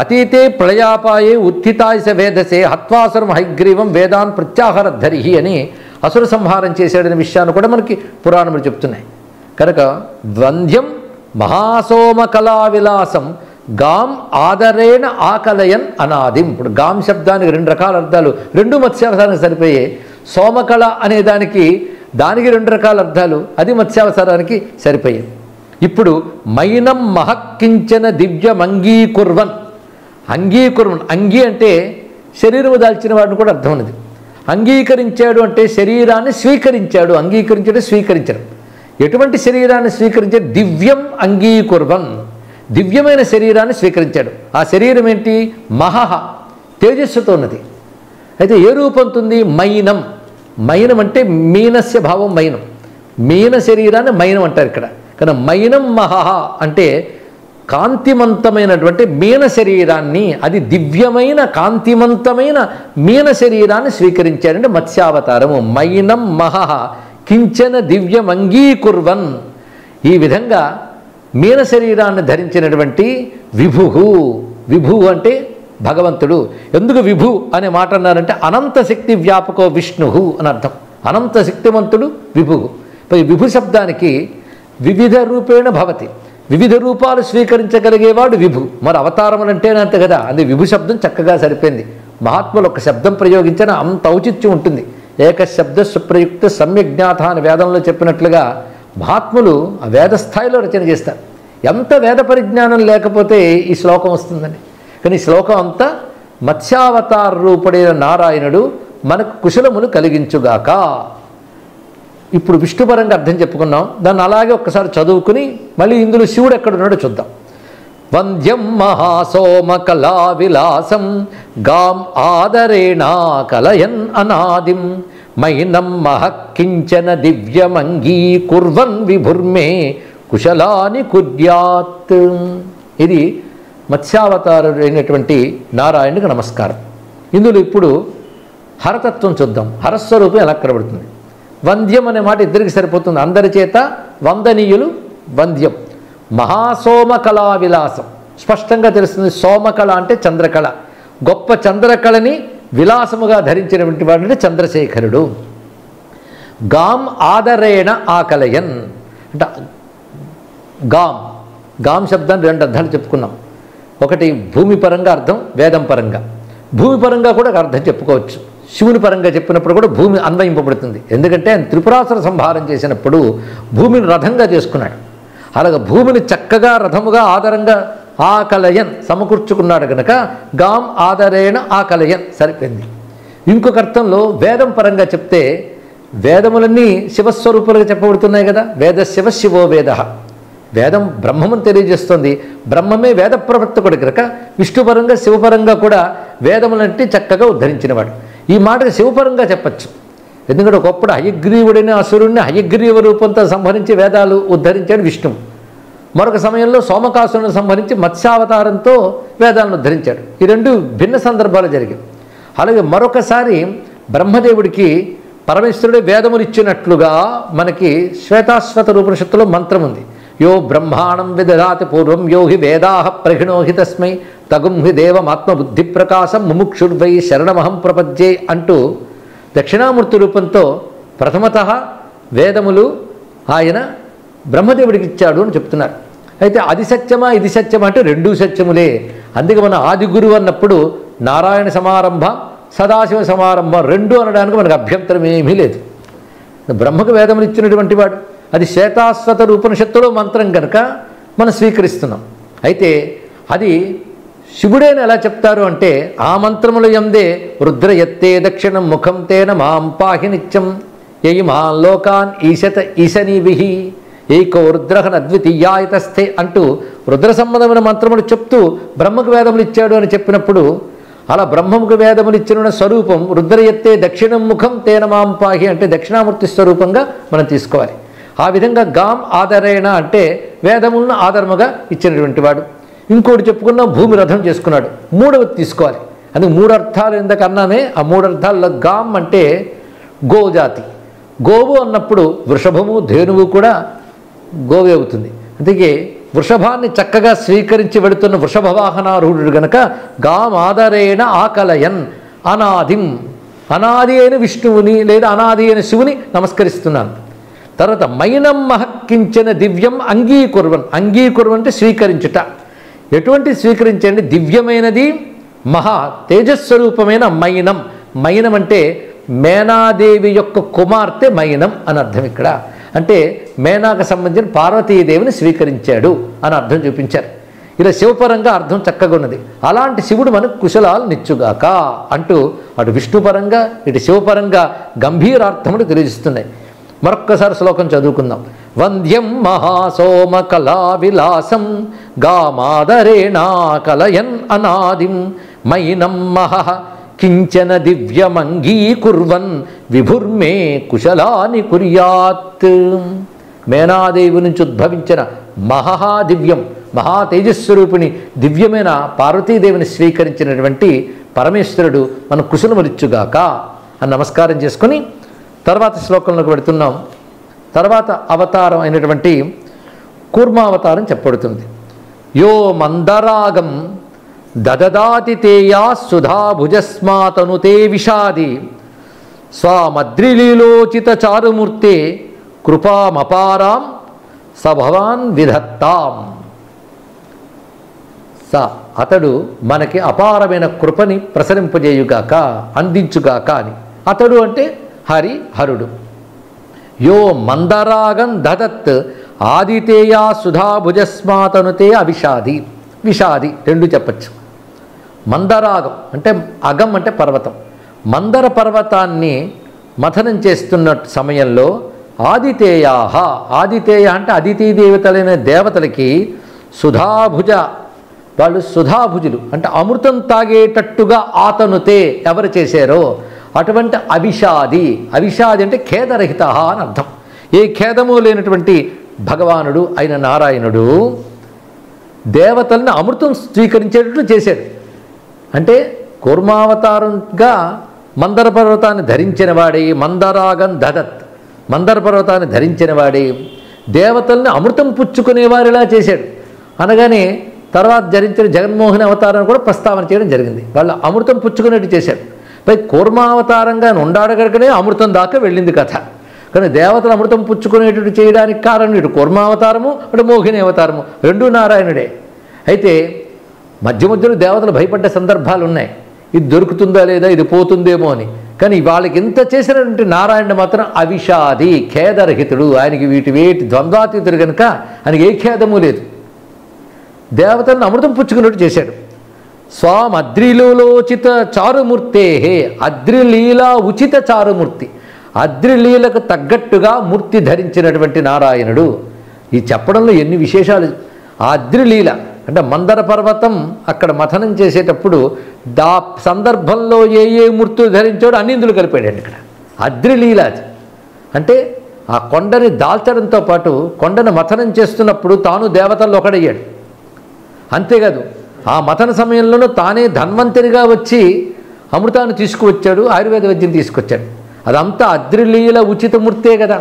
అతీతే ప్రళయాపాయే ఉత్థితాయస వేదసే హత్వాసురం హైగ్రీవం వేదాన్ ప్రత్యాహారధరిహి అని అసుర సంహారం చేశాడనే విషయాన్ని కూడా మనకి పురాణములు చెప్తున్నాయి. కనుక ద్వంద్యం మహాసోమకళా విలాసం గాం ఆదరేణ ఆకలయన్ అనాదిం. ఇప్పుడు గాం శబ్దానికి రెండు రకాల అర్థాలు, రెండు మత్స్యావసరానికి సరిపోయే. సోమకళ అనే దానికి రెండు రకాల అర్థాలు, అది మత్స్యావసరానికి సరిపోయేది. ఇప్పుడు మైనం మహక్కించన దివ్యం అంగీకుర్వన్. అంగీ అంటే శరీరము దాల్చిన వాడిని కూడా అర్థం ఉన్నది. అంగీకరించాడు అంటే శరీరాన్ని స్వీకరించాడు. అంగీకరించడం స్వీకరించడం. ఎటువంటి శరీరాన్ని స్వీకరించాడు? దివ్యం అంగీకుర్వన్, దివ్యమైన శరీరాన్ని స్వీకరించాడు. ఆ శరీరం ఏంటి? మహహ, తేజస్సుతో ఉన్నది. అయితే ఏ రూపంతుంది? మైనం. మైనం అంటే మీనస్య భావం మైనం. మీన శరీరాన్ని మైనం అంటారు ఇక్కడ. కానీ మైనం మహహ అంటే కాంతిమంతమైనటువంటి మీన శరీరాన్ని, అది దివ్యమైన కాంతిమంతమైన మీన శరీరాన్ని స్వీకరించాడంటే మత్స్యావతారము. మైనం మహహ కించన దివ్యం అంగీకుర్వన్. ఈ విధంగా మీన శరీరాన్ని ధరించినటువంటి విభు అంటే భగవంతుడు. ఎందుకు విభు అనే మాట అన్నారంటే అనంత శక్తి వ్యాపకో విష్ణు అని అర్థం. అనంత శక్తివంతుడు విభు. ఈ విభు శబ్దానికి వివిధ రూపేణ భవతి, వివిధ రూపాలు స్వీకరించగలిగేవాడు విభు. మరి అవతారములు అంటేనే అంతే కదా. అది విభు శబ్దం చక్కగా సరిపోయింది. మహాత్ములు ఒక శబ్దం ప్రయోగించిన అంత ఔచిత్యం ఉంటుంది. ఏకశబ్ద సుప్రయుక్త సమ్యజ్ఞాత అని వేదంలో చెప్పినట్లుగా మహాత్ములు ఆ వేద స్థాయిలో రచన చేస్తారు. ఎంత వేద పరిజ్ఞానం లేకపోతే ఈ శ్లోకం వస్తుందండి. కానీ ఈ శ్లోకం అంతా మత్స్యావతార రూపుడైన నారాయణుడు మనకు కుశలములు కలిగించుగాక. ఇప్పుడు విష్ణుపరంగా అర్థం చెప్పుకున్నాం. దాన్ని అలాగే ఒక్కసారి చదువుకుని మళ్ళీ ఇందులో శివుడు ఎక్కడున్నాడో చూద్దాం. వంద్యం మహాసోమకళా విలాసం గాం ఆదరేణా కలయన్ అనాదిం మైనం మహ కించన దివ్యమంగీకుర్వన్ విభుర్మే కుశలాని కుర్యాత్. ఇది మత్స్యావతారుడైనటువంటి నారాయణుడికి నమస్కారం. ఇందులో ఇప్పుడు హరతత్వం చూద్దాం. హరస్వరూపం ఎలా కనబడుతుంది. వంద్యం అనే మాట ఇద్దరికి సరిపోతుంది. అందరి చేత వందనీయులు వంద్యం. మహాసోమకళా విలాసం స్పష్టంగా తెలుస్తుంది. సోమకళ అంటే చంద్రకళ. గొప్ప చంద్రకళని విలాసముగా ధరించినటువంటి వాడు చంద్రశేఖరుడు. గాం ఆదరేణ ఆకలయన్ అంటే గాం శబ్దాన్ని రెండు అర్థాలు చెప్పుకున్నాం. ఒకటి భూమి పరంగా అర్థం, వేదం పరంగా. భూమి పరంగా కూడా అర్థం చెప్పుకోవచ్చు. శివుని పరంగా చెప్పినప్పుడు కూడా భూమి అన్వయింపబడుతుంది. ఎందుకంటే ఆయన త్రిపురాసుర సంహారం చేసినప్పుడు భూమిని రథంగా చేసుకున్నాడు. అలాగే భూమిని చక్కగా రథముగా ఆధారంగా ఆకలయన్ సమకూర్చుకున్నాడు కనుక గాం ఆదరేణ ఆకలయన్ సరిపోయింది. ఇంకొక అర్థంలో వేదం పరంగా చెప్తే వేదములన్నీ శివస్వరూపాలుగా చెప్పబడుతున్నాయి కదా. వేద శివ శివో వేద. వేదం బ్రహ్మమును తెలియజేస్తుంది. బ్రహ్మమే వేద ప్రవర్తకుడు కనుక విష్ణుపరంగా శివపరంగా కూడా వేదములంటే చక్కగా ఉద్ధరించినవాడు. ఈ మాటకు శివపరంగా చెప్పచ్చు. ఎందుకంటే ఒకప్పుడు హయగ్రీవుడైన అసురుణ్ణి హయగ్రీవ రూపంతో సంహరించి వేదాలు ఉద్ధరించాడు విష్ణువు. మరొక సమయంలో సోమకాసురుని సంహరించి మత్స్యావతారంతో వేదాలను ఉద్ధరించాడు. ఈ రెండు భిన్న సందర్భాలు జరిగాయి. అలాగే మరొకసారి బ్రహ్మదేవుడికి పరమేశ్వరుడే వేదములు ఇచ్చినట్లుగా మనకి శ్వేతాశ్వత రూపనిషత్తులో మంత్రం ఉంది. యో బ్రహ్మాణం విదధాతి పూర్వం యో హి వేదాహ ప్రహిణోహి తస్మై తగుం హి దేవమాత్మబుద్ధి ప్రకాశం ముముక్షుర్వై శరణమహం ప్రపద్యే అంటూ దక్షిణామూర్తి రూపంతో ప్రథమతః వేదములు ఆయన బ్రహ్మదేవుడికి ఇచ్చాడు అని చెప్తున్నారు. అయితే అది సత్యమా ఇది సత్యమా అంటే రెండూ సత్యములే. అందుకే మన ఆది గురువు అన్నప్పుడు నారాయణ సమారంభ సదాశివ సమారంభం రెండు అనడానికి మనకు అభ్యంతరం ఏమీ లేదు. బ్రహ్మకు వేదములు ఇచ్చినటువంటి వాడు, అది శ్వేతాశ్వత రూపనిషత్తులో మంత్రం కనుక మనం స్వీకరిస్తున్నాం. అయితే అది శివుడేని ఎలా చెప్తారు అంటే ఆ మంత్రముల యందే రుద్ర ఎత్తే దక్షిణం ముఖం తేన మాం పాహి నిత్యం యయి మా లోకాన్ ఈశత ఈశనీవిహి ఏకో రుద్రహన్ అద్వితీయాయతస్థే అంటూ రుద్ర సంబంధమైన మంత్రములు చెప్తూ బ్రహ్మకు వేదములు ఇచ్చాడు అని చెప్పినప్పుడు అలా బ్రహ్మముకు వేదములు ఇచ్చిన స్వరూపం రుద్ర ఎత్తే దక్షిణం ముఖం తేన మాం పాహి అంటే దక్షిణామూర్తి స్వరూపంగా మనం తీసుకోవాలి. ఆ విధంగా గాం ఆదరేణ అంటే వేదములను ఆధారముగా ఇచ్చినటువంటి వాడు. ఇంకోటి చెప్పుకున్నా భూమి రథం చేసుకున్నాడు. మూడవది తీసుకోవాలి. అందుకు మూడు అర్థాలు ఎందుకు అన్నామే. ఆ మూడు అర్థాల్లో గాం అంటే గోజాతి. గోవు అన్నప్పుడు వృషభము ధేనువు కూడా గోవే అవుతుంది. అందుకే వృషభాన్ని చక్కగా స్వీకరించి వెళుతున్న వృషభ వాహనారూఢుడు గనక గాం ఆదరేణ ఆకలయన్ అనాదిం అనాది అయిన విష్ణువుని లేదా అనాది అయిన శివుని నమస్కరిస్తున్నాను. తర్వాత మైనం మహక్కించిన దివ్యం అంగీకుర్వన్. అంగీకుర్వన్ అంటే స్వీకరించుట. ఎటువంటి స్వీకరించండి? దివ్యమైనది మహా తేజస్వరూపమైన మైనం. మైనం అంటే మేనాదేవి యొక్క కుమార్తె మైనం అని అర్థం. ఇక్కడ అంటే మేనాకు సంబంధించిన పార్వతీదేవిని స్వీకరించాడు అని అర్థం చూపించారు. ఇలా శివపరంగా అర్థం చక్కగా ఉన్నది. అలాంటి శివుడు మనకు కుశలాలు నిచ్చుగాక అంటూ అటు విష్ణుపరంగా ఇటు శివపరంగా గంభీరార్థములు తెలియజేస్తున్నాయి. మరొక్కసారి శ్లోకం చదువుకుందాం. వంద్యం మహాసోమ కళా విలాసం గామాదరేణా కలయన్ అనాదిం మైనం మహ కించన దివ్యమంగీకుర్వన్ విభుర్మే కుశలాని కుర్యాత్. మేనాదేవి నుంచి ఉద్భవించిన మహాదివ్యం మహా తేజస్వరూపిణి దివ్యమైన పార్వతీదేవిని స్వీకరించినటువంటి పరమేశ్వరుడు మన కుశలములిచ్చుగాక అని నమస్కారం చేసుకొని తర్వాత శ్లోకంలోకి పెడుతున్నాం. తర్వాత అవతారం అయినటువంటి కూర్మావతారం చెప్పబడుతుంది. యో మందరాగం దదదాతి తేయా సుధాభుజస్మాతనుతే విషాది స్వామద్రిలీలోచిత చారుమూర్తే కృపామపారాం సభవాన్ విధత్తాం. అతడు మనకి అపారమైన కృపని ప్రసరింపజేయుగాక అందించుగాక అని. అతడు అంటే హరుడు. యో మందరాగం దదత్ ఆదితేయా సుధాభుజస్మాతనుతే అవిషాది. విషాది రెండు చెప్పచ్చు. మందరాగం అంటే అగం అంటే పర్వతం. మందర పర్వతాన్ని మథనం చేస్తున్న సమయంలో ఆదితేయాహ ఆదితేయ అంటే అదితి దేవతలైన దేవతలకి సుధాభుజ వాళ్ళు సుధాభుజులు అంటే అమృతం తాగేటట్టుగా ఆతనుతే ఎవరు చేశారో అటువంటి అవిషాది, అవిషాది అంటే ఖేదరహిత అని అర్థం. ఏ ఖేదము లేనటువంటి భగవానుడు అయిన నారాయణుడు దేవతల్ని అమృతం స్వీకరించేటట్లు చేశాడు. అంటే కూర్మావతారంగా మందర పర్వతాన్ని ధరించిన వాడే, మందరాగం దదత్, మందర పర్వతాన్ని ధరించిన వాడే దేవతల్ని అమృతం పుచ్చుకునేవారిలా చేశాడు. అనగానే తర్వాత ధరించిన జగన్మోహన్ అవతారాన్ని కూడా ప్రస్తావన చేయడం జరిగింది. వాళ్ళు అమృతం పుచ్చుకునేట్టు చేశాడు. పై కూర్మావతారంగా ఉండాడు కనుకనే అమృతం దాకా వెళ్ళింది కథ. కానీ దేవతలు అమృతం పుచ్చుకునేటట్టు చేయడానికి కారణం ఇటు కూర్మావతారము, అటు మోహిని అవతారము, రెండూ నారాయణుడే. అయితే మధ్య మధ్యలో దేవతలు భయపడ్డ సందర్భాలు ఉన్నాయి, ఇది దొరుకుతుందా లేదా, ఇది పోతుందేమో అని. కానీ వాళ్ళకి ఇంత చేసినటువంటి నారాయణ మాత్రం అవిషాది, ఖేదరహితుడు. ఆయనకి వేటి ద్వంద్వాతీతుడు కనుక ఆయనకి ఏ ఖేదము లేదు. దేవతలను అమృతం పుచ్చుకున్నట్టు చేశాడు. స్వాం అద్రిలోచిత చారుమూర్తే, అద్రిలీల ఉచిత చారుమూర్తి, అద్రిలీలకు తగ్గట్టుగా మూర్తి ధరించినటువంటి నారాయణుడు. ఈ చెప్పడంలో ఎన్ని విశేషాలు. ఆ అద్రిలీల అంటే మందర పర్వతం అక్కడ మథనం చేసేటప్పుడు దా సందర్భంలో ఏ మూర్తులు ధరించాడో అన్ని ఇందులో కలిపాడండి. ఇక్కడ అద్రిలీల అంటే ఆ కొండని దాల్చడంతో పాటు కొండను మథనం చేస్తున్నప్పుడు తాను దేవతల్లో ఒకడయ్యాడు. అంతేకాదు ఆ మథన సమయంలోనూ తానే ధన్వంతరిగా వచ్చి అమృతాన్ని తీసుకువచ్చాడు, ఆయుర్వేద వైద్యం తీసుకొచ్చాడు. అదంతా అద్రిలీల ఉచితమూర్తే కదా.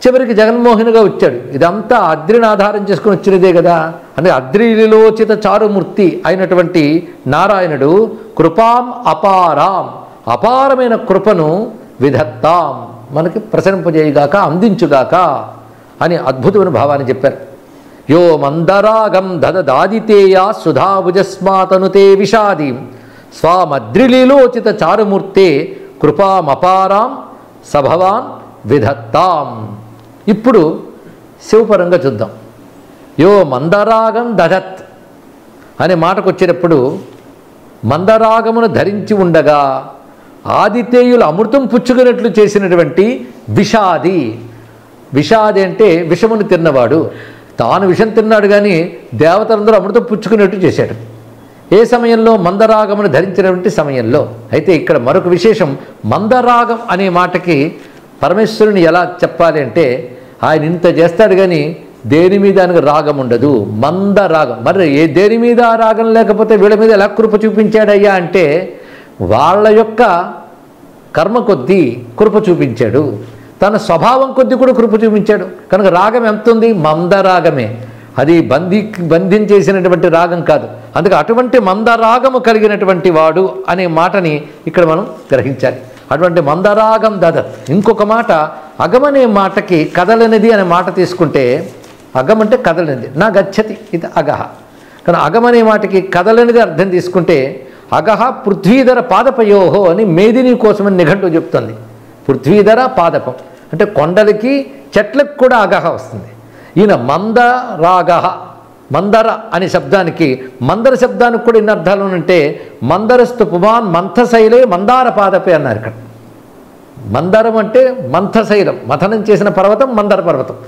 చివరికి జగన్మోహన్గా వచ్చాడు. ఇదంతా అద్రిని ఆధారం చేసుకుని వచ్చినదే కదా. అంటే అద్రిలోచిత చారుమూర్తి అయినటువంటి నారాయణుడు కృపాం అపారాం, అపారమైన కృపను విధత్తాం, మనకి ప్రసరింపజేయుగాక, అందించుగాక అని అద్భుతమైన భావాన్ని చెప్పారు. యో మందరాగం దదదాదితేయ సుధాభుజస్మాతనుతే విషాదీం స్వామద్రిలీలోచిత చారుమూర్తే కృపామపారాం సభవాన్ విధత్తాం. ఇప్పుడు శివపరంగా చూద్దాం. యో మందరాగం దధత్ అనే మాటకు వచ్చేటప్పుడు మందరాగమును ధరించి ఉండగా ఆదితేయులు అమృతం పుచ్చుకున్నట్లు చేసినటువంటి విషాది. విషాది అంటే విషమును తిన్నవాడు. తాను విషం తిన్నాడు కానీ దేవతలందరూ అమృతం పుచ్చుకునేట్టు చేశాడు. ఏ సమయంలో? మందరాగమును ధరించినటువంటి సమయంలో. అయితే ఇక్కడ మరొక విశేషం, మందరాగం అనే మాటకి పరమేశ్వరుని ఎలా చెప్పాలి అంటే ఆయన ఇంత చేస్తాడు కానీ దేని మీద ఆయనకు రాగం ఉండదు. మందరాగం. మరి దేని మీద రాగం లేకపోతే వీళ్ళ మీద ఎలా కృప చూపించాడయ్యా అంటే వాళ్ళ యొక్క కర్మ కొద్దీ కృప చూపించాడు, తన స్వభావం కొద్దీ కూడా కృప చూపించాడు. కనుక రాగం ఎంత ఉంది? మందరాగమే. అది బంధించేసినటువంటి రాగం కాదు. అందుకే అటువంటి మందరాగము కలిగినటువంటి వాడు అనే మాటని ఇక్కడ మనం గ్రహించాలి. అటువంటి మందరాగం దదత్. ఇంకొక మాట అగమనే మాటకి కదలనిది అనే మాట తీసుకుంటే, అగం అంటే కదలనిది, నా గచ్చతి, ఇది అగహ. కానీ అగమనే మాటకి కదలనిది అర్థం తీసుకుంటే అగహ పృథ్వీధర పాదపయోహో అని మేదిని కోసమని నిఘంటు చెప్తుంది. పృథ్వీధర పాదపం అంటే కొండలకి చెట్లకు కూడా అగహ వస్తుంది. ఈయన మందరాగ, మందర అనే శబ్దానికి, మందర శబ్దానికి కూడా ఎన్ని అర్థాలు ఉంటే మందరస్తు పుమాన్ మంథశైలే మందార పాదపే అన్నారు. ఇక్కడ మందరం అంటే మంథశైలం, మథనం చేసిన పర్వతం మందర పర్వతం.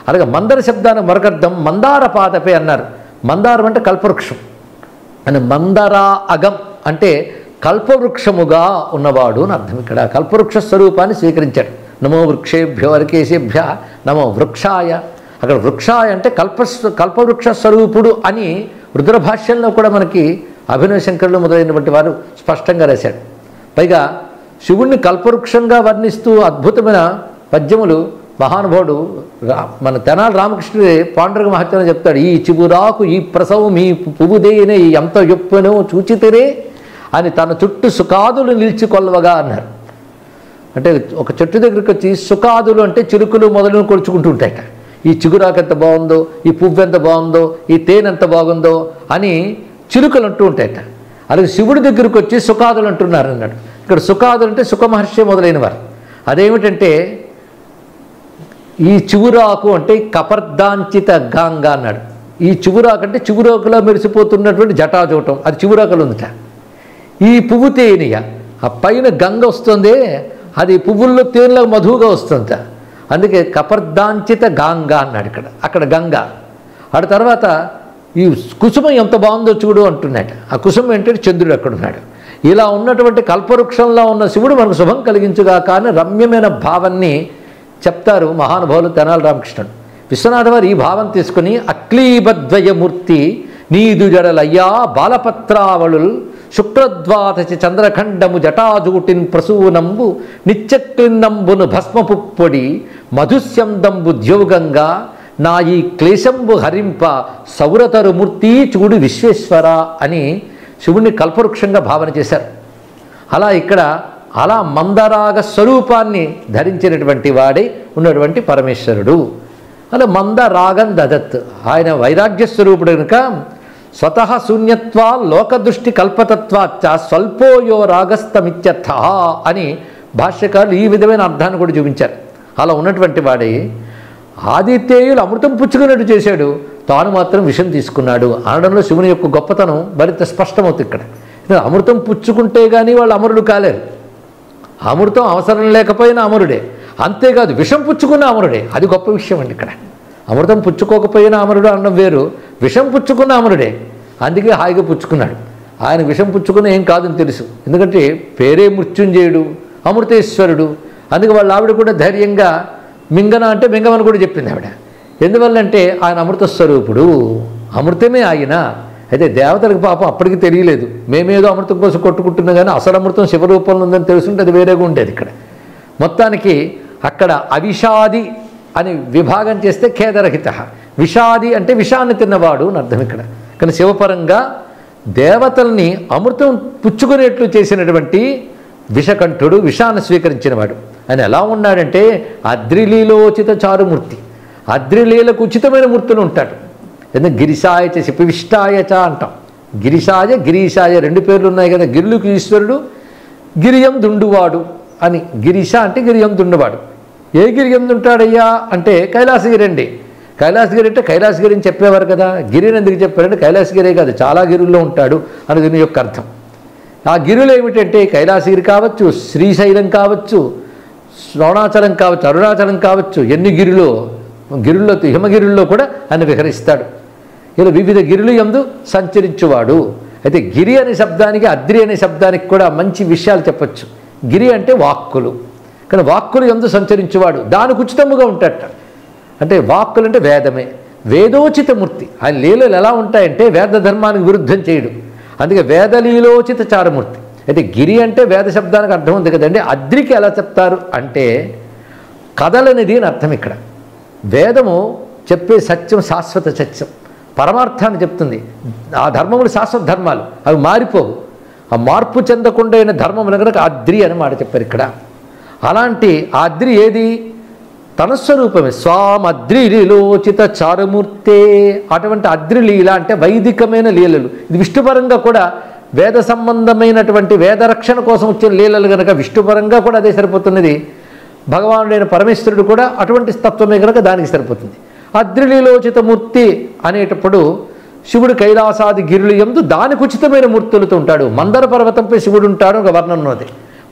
అలాగే మందర శబ్దానికి మరొక అర్థం మందార పాదపే అన్నారు. మందారం అంటే కల్పవృక్షం అని, మందరా అగం అంటే కల్పవృక్షముగా ఉన్నవాడు అని అర్థం. ఇక్కడ కల్పవృక్ష స్వరూపాన్ని స్వీకరించాడు. నమో వృక్షేభ్యో అరికేశేభ్య నమో వృక్షాయ. అక్కడ వృక్షాయ అంటే కల్పవృక్ష స్వరూపుడు అని రుద్రభాష్యంలో కూడా మనకి అభినవ శంకరులు మొదలైనటువంటి వారు స్పష్టంగా రాశాడు. పైగా శివుణ్ణి కల్పవృక్షంగా వర్ణిస్తూ అద్భుతమైన పద్యములు మహానుభావుడు మన తెనాలి రామకృష్ణుడే పాండురంగ మహత్యంలో చెప్తాడు. ఈ చిగురాకు ఈ ప్రసవం మీ పువ్వుదేనే ఎంత యొప్పనో చూచితిరే అని తన చుట్టూ సుఖాదులు నిలిచి కొల్వగా అన్నారు. అంటే ఒక చెట్టు దగ్గరికి వచ్చి సుఖాదులు అంటే చిలుకలు మొదలను కొలుచుకుంటూ ఉంటాయట. ఈ చిగురాకు ఎంత బాగుందో, ఈ పువ్వు ఎంత బాగుందో, ఈ తేనె ఎంత బాగుందో అని చిలుకలు అంటూ ఉంటాయట. అలాగే శివుడి దగ్గరికి వచ్చి సుఖాదులు అంటున్నారు అన్నాడు. ఇక్కడ సుఖాదులు అంటే సుఖమహర్షి మొదలైన వారు. అదేమిటంటే ఈ చిగురాకు అంటే కపర్దాంచిత గాంగా అన్నాడు. ఈ చిగురాకు అంటే చిగురాకులో మెరిసిపోతున్నటువంటి జటాజోటం, అది చిగురాకులు ఉందట. ఈ పువ్వు తేనెయ, ఆ పైన గంగ వస్తుంది, అది పువ్వుల్లో తేనెలో మధువుగా వస్తుందట. అందుకే కపర్దాంచిత గాంగా అన్నాడు ఇక్కడ. అక్కడ గంగ. ఆడ తర్వాత ఈ కుసుమం ఎంత బాగుందో చూడు అంటున్నాడు. ఆ కుసుమం ఏంటంటే చంద్రుడు అక్కడ ఉన్నాడు. ఇలా ఉన్నటువంటి కల్పవృక్షంలో ఉన్న శివుడు మనకు శుభం కలిగించుగా కానీ రమ్యమైన భావాన్ని చెప్తారు మహానుభావులు తెనాలి రామకృష్ణుడు. విశ్వనాథ వారు ఈ భావం తీసుకుని అక్లీబద్వయమూర్తి నీదు జడలయ్యా బాలపత్రావళుల్ శుక్రద్వాదశి చంద్రఖండము జటాజూటిన్ ప్రసూనంబు నిత్యక్లిన్నంబును భస్మపుప్పొడి మధుస్యందంబు ద్యోగంగా నా ఈ క్లేశంబు హరింప సౌరతరుమూర్తి చూడు విశ్వేశ్వర అని శివుణ్ణి కల్పవృక్షంగా భావన చేశారు. అలా ఇక్కడ అలా మందరాగ స్వరూపాన్ని ధరించినటువంటి వాడై ఉన్నటువంటి పరమేశ్వరుడు. అలా మందరాగం దదత్, ఆయన వైరాగ్య స్వరూపుడు కనుక స్వతః శూన్యత్వా లోకదృష్టి కల్పతత్వాచ్చ స్వల్పోయో రాగస్తమిత్యర్థ అని భాష్యకారులు ఈ విధమైన అర్థాన్ని కూడా చూపించారు. అలా ఉన్నటువంటి వాడే ఆదిత్యేయులు అమృతం పుచ్చుకున్నట్టు చేశాడు, తాను మాత్రం విషం తీసుకున్నాడు అనడంలో శివుని యొక్క గొప్పతనం మరింత స్పష్టమవుతుంది. ఇక్కడ అమృతం పుచ్చుకుంటే కానీ వాళ్ళు అమరుడు కాలేరు. అమృతం అవసరం లేకపోయినా అమరుడే, అంతేకాదు విషం పుచ్చుకున్న అమరుడే. అది గొప్ప విషయం అండి. ఇక్కడ అమృతం పుచ్చుకోకపోయినా అమరుడు అన్నం వేరు, విషం పుచ్చుకున్న అమరుడే. అందుకే హాయిగా పుచ్చుకున్నాడు. ఆయన విషం పుచ్చుకున్న ఏం కాదని తెలుసు, ఎందుకంటే పేరే మృత్యుంజయుడు, అమృతేశ్వరుడు. అందుకే వాళ్ళ ఆవిడ కూడా ధైర్యంగా మింగన అంటే మింగమని కూడా చెప్పింది ఆవిడ. ఎందువల్లంటే ఆయన అమృత స్వరూపుడు, అమృతమే ఆయన. అయితే దేవతలకు పాపం అప్పటికి తెలియలేదు, మేమేదో అమృతం కోసం కొట్టుకుంటున్నా కానీ అసలు అమృతం శివరూపంలో ఉందని తెలుసుంటే అది వేరేగా ఉండేది. ఇక్కడ మొత్తానికి అక్కడ అవిషాది అని విభాగం చేస్తే ఖేదరహిత, విషాది అంటే విషాన్ని తిన్నవాడు అని అర్థం. ఇక్కడ కానీ శివపరంగా దేవతల్ని అమృతం పుచ్చుకునేట్లు చేసినటువంటి విషకంఠుడు, విషాన్ని స్వీకరించినవాడు. ఆయన ఎలా ఉన్నాడంటే అద్రిలీలోచిత చారుమూర్తి, అద్రిలీలకు ఉచితమైన మూర్తులు ఉంటాడు. ఎందుకంటే గిరిశాయచ శిపివిష్టాయచ అంటాం. గిరిశాయ గిరీశాయ రెండు పేర్లు ఉన్నాయి కదా, గిరులకు ఈశ్వరుడు, గిరియం దుండువాడు అని. గిరిశ అంటే గిరియం దుండువాడు. ఏ గిరియం దుంటాడయ్యా అంటే కైలాసగిరి అండి. కైలాసగిరి అంటే కైలాసగిరి అని చెప్పేవారు కదా, గిరిని ఎందుకు చెప్పారంటే కైలాసగిరే కాదు చాలా గిరుల్లో ఉంటాడు అని దీని యొక్క అర్థం. ఆ గిరులు ఏమిటంటే కైలాసగిరి కావచ్చు, శ్రీశైలం కావచ్చు, అరుణాచలం కావచ్చు, అరుణాచలం కావచ్చు, ఎన్ని గిరిలో హిమగిరుల్లో కూడా ఆయన విహరిస్తాడు. ఇలా వివిధ గిరులు యందు సంచరించువాడు. అయితే గిరి అనే శబ్దానికి అద్రి అనే శబ్దానికి కూడా మంచి విషయాలు చెప్పచ్చు. గిరి అంటే వాక్కులు, కానీ వాక్కులు యందు సంచరించువాడు, దానికి ఉచితముగా ఉంటాడట. అంటే వాక్కులు అంటే వేదమే, వేదోచిత మూర్తి. ఆయన లీలలు ఎలా ఉంటాయంటే వేద ధర్మానికి విరుద్ధం చేయడు, అందుకే వేదలీలోచిత చారమూర్తి. అయితే గిరి అంటే వేద శబ్దానికి అర్థం ఉంది కదండి. అద్రికి ఎలా చెప్తారు అంటే కదలనిది అని అర్థం. ఇక్కడ వేదము చెప్పే సత్యం శాశ్వత సత్యం, పరమార్థాన్ని చెప్తుంది. ఆ ధర్మములు శాశ్వత ధర్మాలు, అవి మారిపోవు. ఆ మార్పు చెందకుండా అయిన ధర్మములు కనుక అద్రి అని మాట చెప్పారు ఇక్కడ. అలాంటి ఆ అద్రి ఏది? తన స్వరూపమే. స్వామద్రి లీలోచిత చారుమూర్తే. అటువంటి అద్రి లీల అంటే వైదికమైన లీలలు. ఇది విష్ణుపరంగా కూడా వేద సంబంధమైనటువంటి వేదరక్షణ కోసం వచ్చిన లీలలు కనుక విష్ణుపరంగా కూడా అదే సరిపోతున్నది. భగవానుడైన పరమేశ్వరుడు కూడా అటువంటి తత్వమే కనుక దానికి సరిపోతుంది. అద్రిలీలోచిత మూర్తి అనేటప్పుడు శివుడు కైలాసాది గిరులు యందు దానికి ఉచితమైన మూర్తులతో ఉంటాడు. మందర పర్వతంపై శివుడు ఉంటాడు ఒక వర్ణన ఉన్నది.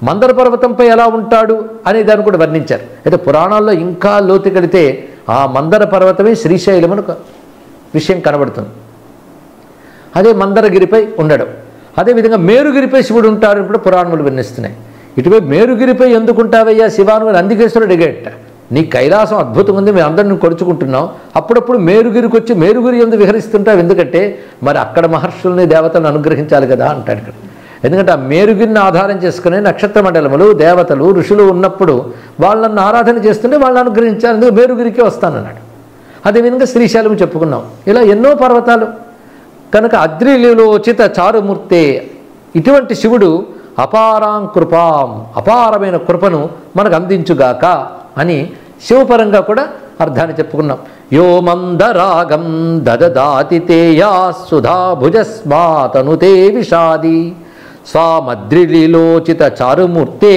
మందర పర్వతంపై ఎలా ఉంటాడు అనే దాన్ని కూడా వర్ణించారు. అయితే పురాణాల్లో ఇంకా లోతుకెళితే ఆ మందర పర్వతమే శ్రీశైలం అని ఒక విషయం కనబడుతుంది. అదే మందరగిరిపై ఉండడం. అదేవిధంగా మేరుగిరిపై శివుడు ఉంటారు ఇప్పుడు పురాణములు వర్ణిస్తున్నాయి. ఇటువైపు మేరుగిరిపై ఎందుకుంటావయ్యా శివాను అని నందికేశ్వరుడు అడిగేట. నీ కైలాసం అద్భుతంగా ఉంది, మేము అందరిని కొడుచుకుంటున్నాం, అప్పుడప్పుడు మేరుగిరికి వచ్చి మేరుగురి ఎందు విహరిస్తుంటావు ఎందుకంటే మరి అక్కడ మహర్షుల్ని దేవతలను అనుగ్రహించాలి కదా అంటాడు ఇక్కడ. ఎందుకంటే ఆ మేరుగురిని ఆధారం చేసుకునే నక్షత్ర మండలములు దేవతలు ఋషులు ఉన్నప్పుడు వాళ్ళని ఆరాధన చేస్తుంటే వాళ్ళని అనుగ్రహించాలి, అందుకు మేరుగురికే వస్తానన్నాడు. అదేవిధంగా శ్రీశైలం చెప్పుకున్నాం. ఇలా ఎన్నో పర్వతాలు కనుక అద్రిలీలోచిత చారుమూర్తే. ఇటువంటి శివుడు అపారాం కృపాం, అపారమైన కృపను మనకు అందించుగాక అని శివపరంగా కూడా అర్థాన్ని చెప్పుకున్నాం. యో మందరాగం దదదాతి తేయా సుధా భుజస్మాతనుతే విషాది స్వామద్రిలీలోచిత చారుమూర్తే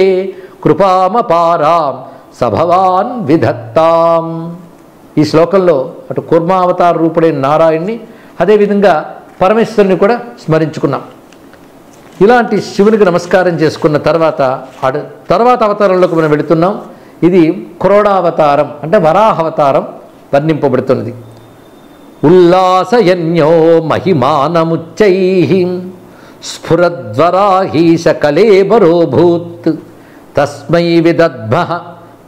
కృపామపారాం సభవాన్ విధత్తాం. ఈ శ్లోకంలో అటు కూర్మావతార రూపుడైన నారాయణ్ణి అదేవిధంగా పరమేశ్వరుని కూడా స్మరించుకున్నాం. ఇలాంటి శివునికి నమస్కారం చేసుకున్న తర్వాత అవతారంలోకి మనం వెళుతున్నాం. ఇది క్రోడావతారం అంటే వరాహావతారం వర్ణింపబడుతున్నది. ఉల్లాసయన్యో మహిమానముచ్చై స్ఫురద్వరాహీశ కళేబరోభూత్ తస్మై విదద్భః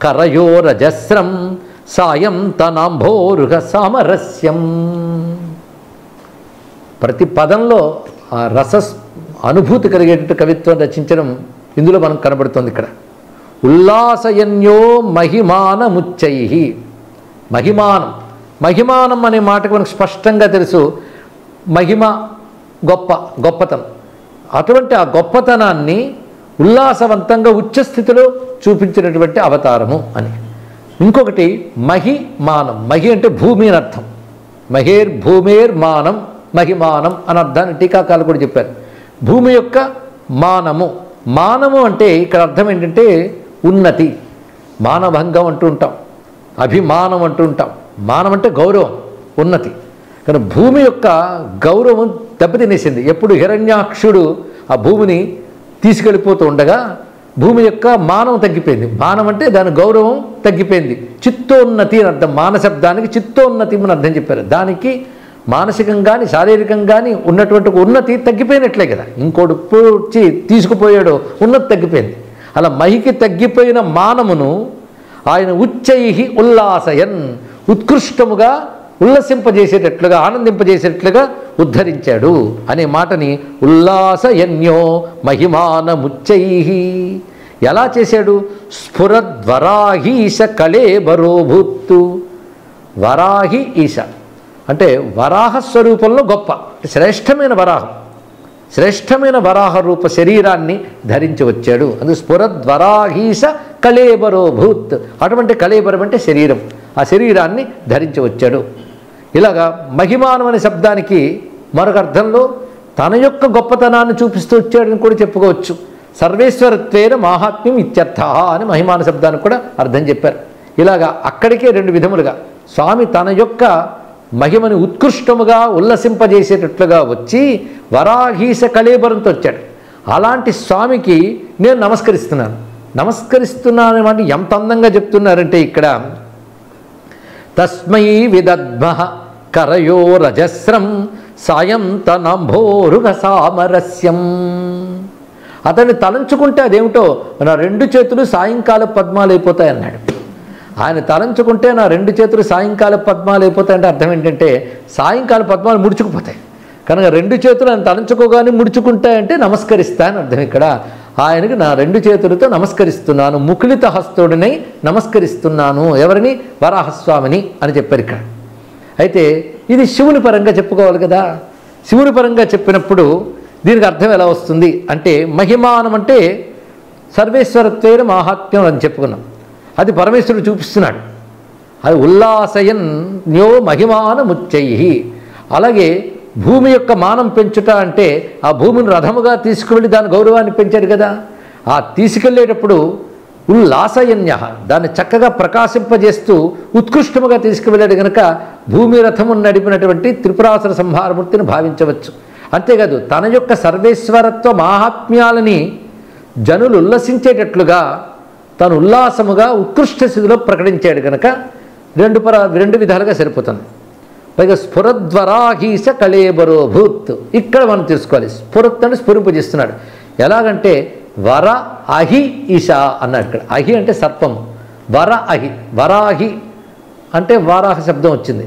కరయోరజస్రం సాయం తనాంభోరుహ సామరస్యం. ప్రతి పదంలో ఆ రస అనుభూతి కలిగేటట్టు కవిత్వం రచించడం ఇందులో మనకు కనబడుతుంది. ఇక్కడ ఉల్లాసయన్యో మహిమానముచ్చై. మహిమానం, మహిమానం అనే మాటకు మనకు స్పష్టంగా తెలుసు. మహిమ గొప్పతనం. అటువంటి ఆ గొప్పతనాన్ని ఉల్లాసవంతంగా ఉచ్చస్థితిలో చూపించినటువంటి అవతారము అని. ఇంకొకటి మహిమానం. మహి అంటే భూమి అని అర్థం. భూమేర్మానం మహిమానం అని అర్థాన్ని టీకాకారులు కూడా చెప్పారు. భూమి యొక్క మానము. మానము అంటే ఇక్కడ అర్థం ఏంటంటే ఉన్నతి, మానభంగం అంటూ ఉంటాం, అభిమానం అంటూ ఉంటాం. మానం అంటే గౌరవం, ఉన్నతి. కానీ భూమి యొక్క గౌరవం దెబ్బతినేసింది. ఎప్పుడు హిరణ్యాక్షుడు ఆ భూమిని తీసుకెళ్ళిపోతూ ఉండగా భూమి యొక్క మానం తగ్గిపోయింది. మానం అంటే దాని గౌరవం తగ్గిపోయింది. చిత్తోన్నతి అని అర్థం. మానశబ్దానికి చిత్తోన్నతి అని అర్థం చెప్పారు. దానికి మానసికంగా కానీ శారీరకంగా కానీ ఉన్నటువంటి ఉన్నతి తగ్గిపోయినట్లే కదా. ఇంకోటి వచ్చి తీసుకుపోయాడో ఉన్నతి తగ్గిపోయింది. అలా మహికి తగ్గిపోయిన మానమును ఆయన ఉచ్చై ఉల్లాసయన్, ఉత్కృష్టముగా ఉల్లసింపజేసేటట్లుగా ఆనందింపజేసేటట్లుగా ఉద్ధరించాడు అనే మాటని ఉల్లాసయన్యో మహిమానముచ్చై. ఎలా చేశాడు? స్ఫురద్వరాహీశ కళేబరోభూత్తు. వరాహి ఈశ అంటే వరాహ స్వరూపంలో గొప్ప, శ్రేష్టమైన వరాహం, శ్రేష్టమైన వరాహ రూప శరీరాన్ని ధరించి వచ్చాడు. అందుకు స్ఫురద్వరాహీశ కళేబరోభూత్. అటువంటి కళేబరం అంటే శరీరం. ఆ శరీరాన్ని ధరించి వచ్చాడు. ఇలాగా మహిమానం అనే శబ్దానికి మరొక అర్థంలో తన యొక్క గొప్పతనాన్ని చూపిస్తూ వచ్చాడని కూడా చెప్పుకోవచ్చు. సర్వేశ్వరత్వేన మాహాత్మ్యం ఇత్యర్థ అని మహిమాన శబ్దానికి కూడా అర్థం చెప్పారు. ఇలాగా అక్కడికే రెండు విధములుగా స్వామి తన యొక్క మహిమని ఉత్కృష్టముగా ఉల్లసింపజేసేటట్లుగా వచ్చి వరాహీశ కళేబరంతో వచ్చాడు. అలాంటి స్వామికి నేను నమస్కరిస్తున్నాను అంటే ఎంత అందంగా చెప్తున్నారంటే ఇక్కడ తస్మై విదద్భః కరయోరజస్రం సాయం తనంభోరుగ సామరస్యం. అతన్ని తలంచుకుంటే అదేమిటో నా రెండు చేతులు సాయంకాల పద్మాలు అయిపోతాయి అన్నాడు. ఆయన తలంచుకుంటే నా రెండు చేతులు సాయంకాల పద్మాలు అయిపోతాయంటే అర్థం ఏంటంటే సాయంకాల పద్మాలు ముడుచుకుపోతాయి కనుక రెండు చేతులు ఆయన తలంచుకోగానే ముడుచుకుంటాయంటే నమస్కరిస్తాను అర్థం. ఇక్కడ ఆయనకి నా రెండు చేతులతో నమస్కరిస్తున్నాను, ముకులిత హస్తుడినై నమస్కరిస్తున్నాను. ఎవరిని? వరాహస్వామిని అని చెప్పారు ఇక్కడ. అయితే ఇది శివుని పరంగా చెప్పుకోవాలి కదా. శివుని పరంగా చెప్పినప్పుడు దీనికి అర్థం ఎలా వస్తుంది అంటే మహిమానం అంటే సర్వేశ్వరత్వేన మాహాత్మ్యం అని చెప్పుకున్నాం. అది పరమేశ్వరుడు చూపిస్తున్నాడు. అది ఉల్లాసయన్ న్యో మహిమానముచ్చై. అలాగే భూమి యొక్క మానం పెంచుట అంటే ఆ భూమిని రథముగా తీసుకువెళ్ళి దాని గౌరవాన్ని పెంచాడు కదా. ఆ తీసుకెళ్ళేటప్పుడు ఉల్లాసయన్య దాన్ని చక్కగా ప్రకాశింపజేస్తూ ఉత్కృష్టముగా తీసుకువెళ్ళాడు కనుక భూమి రథమును నడిపినటువంటి త్రిపురాసుర సంహారమూర్తిని భావించవచ్చు. అంతేకాదు తన యొక్క సర్వేశ్వరత్వ మాహాత్మ్యాలని జనులు ఉల్లసించేటట్లుగా తను ఉల్లాసముగా ఉత్కృష్ట స్థితిలో ప్రకటించాడు కనుక రెండు విధాలుగా సరిపోతుంది. పైగా స్ఫురద్వరాహీశ కళేబరోభూత్. ఇక్కడ మనం తెలుసుకోవాలి. స్ఫురత్ అంటే స్ఫురింపజేస్తున్నాడు. ఎలాగంటే వర అహి ఈశ అన్నాడు. ఇక్కడ అహి అంటే సర్పము, వర అహి. వరాహి అంటే వారాహ శబ్దం వచ్చింది.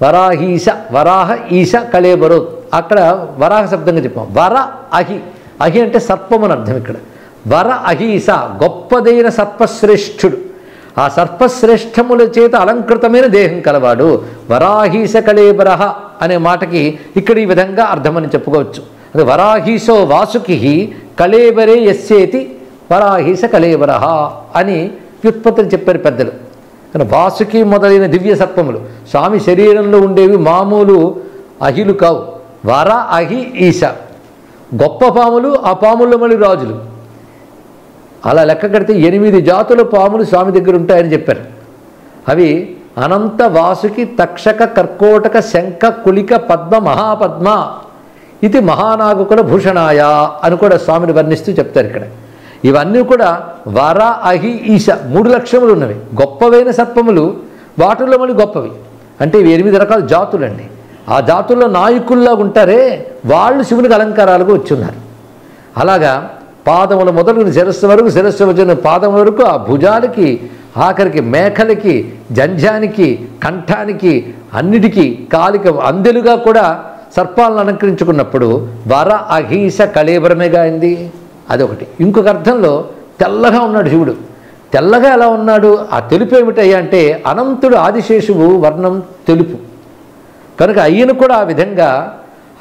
వరాహీశ వరాహ ఈశ కళేబరోత్. అక్కడ వరాహ శబ్దంగా చెప్పాం. వర అహి. అహి అంటే సర్పము అని అర్థం. ఇక్కడ వర అహీస గొప్పదైన సర్పశ్రేష్ఠుడు. ఆ సర్పశ్రేష్టముల చేత అలంకృతమైన దేహం కలవాడు. వరాహీశ కళేబరః అనే మాటకి ఇక్కడ ఈ విధంగా అర్థమని చెప్పుకోవచ్చు. అది వరాహీశో వాసుకి కళేబరే యస్యేతి వరాహీశ కళేబరః అని వ్యుత్పత్తులు చెప్పారు పెద్దలు. కానీ వాసుకి మొదలైన దివ్య సర్పములు స్వామి శరీరంలో ఉండేవి మామూలు అహిలు కావు. వర అహి ఈశ గొప్ప పాములు. ఆ పాముల్లో మళ్ళీ రాజులు. అలా లెక్క కడితే 8 జాతుల పాములు స్వామి దగ్గర ఉంటాయని చెప్పారు. అవి అనంత, వాసుకి, తక్షక, కర్కోటక, శంఖ, కులిక, పద్మ, మహాపద్మ ఇది మహానాగుకుల భూషణాయ అని కూడా స్వామిని వర్ణిస్తూ చెప్తారు ఇక్కడ. ఇవన్నీ కూడా వర అహి ఈశ 3 లక్షణములు ఉన్నవి. గొప్పవైన సర్పములు వాటిల్లో మళ్ళీ గొప్పవి. అంటే ఇవి 8 రకాల జాతులండి. ఆ జాతుల్లో నాయకుల్లా ఉంటారే వాళ్ళు శివునికి అలంకారాలుగా వచ్చున్నారు. అలాగా పాదముల మొదలు శిరస్సు వరకు, శిరస్సు వచ్చిన పాదం వరకు, ఆ భుజాలకి, ఆఖరికి మేకలకి, జంధ్యానికి, కంఠానికి, అన్నిటికీ కాలిక అందెలుగా కూడా సర్పాలను అలంకరించుకున్నప్పుడు వర అహీస కళేబరమేగా అయింది. అదొకటి. ఇంకొక అర్థంలో తెల్లగా ఉన్నాడు శివుడు. తెల్లగా ఎలా ఉన్నాడు? ఆ తెలుపు ఏమిటయ్యా అంటే అనంతుడు ఆదిశేషువు వర్ణం తెలుపు కనుక అయ్యను కూడా ఆ విధంగా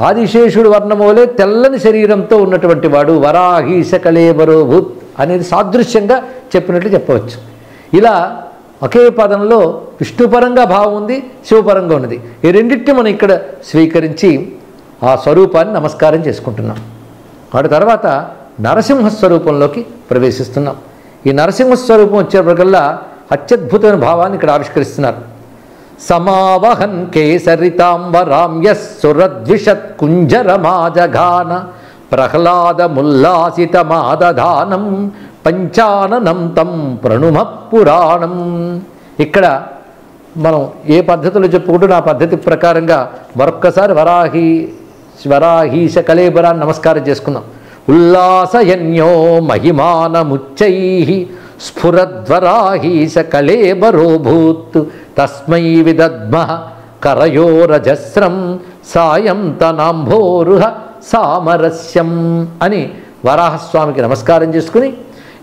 ఆదిశేషుడు వర్ణమోలే తెల్లని శరీరంతో ఉన్నటువంటి వాడు వరాహీశ కళేబరోభూత్ అనేది సాదృశ్యంగా చెప్పినట్లు చెప్పవచ్చు. ఇలా ఒకే పదంలో విష్ణుపరంగా భావం ఉంది, శివపరంగా ఉన్నది. ఈ రెండింటిని మనం ఇక్కడ స్వీకరించి ఆ స్వరూపాన్ని నమస్కారం చేసుకుంటున్నాం. వాటి తర్వాత నరసింహస్వరూపంలోకి ప్రవేశిస్తున్నాం. ఈ నరసింహస్వరూపం వచ్చేప్పటికల్లా అత్యద్భుతమైన భావాన్ని ఇక్కడ ఆవిష్కరిస్తున్నారు. సమావహన్ కేసరితాంబరామ్యస్సురద్విషత్ కుంజరమాజఘాన ప్రహ్లాదముల్లాసితమాదధానం పంచాననం తం ప్రణుమ పురాణం. ఇక్కడ మనం ఏ పద్ధతిలో చెప్పుకుంటూ ఆ పద్ధతి ప్రకారంగా మరొక్కసారి వరాహీశ కళేబరాన్ని నమస్కారం చేసుకుందాం. ఉల్లాసయన్యో మహిమానముచ్చై స్ఫురద్వరాహీశ కళేబరోభూత్ తస్మై విదద్మః కరయోరజస్రం సాయం తనాంభోరుహ సామరస్యం అని వరాహస్వామికి నమస్కారం చేసుకుని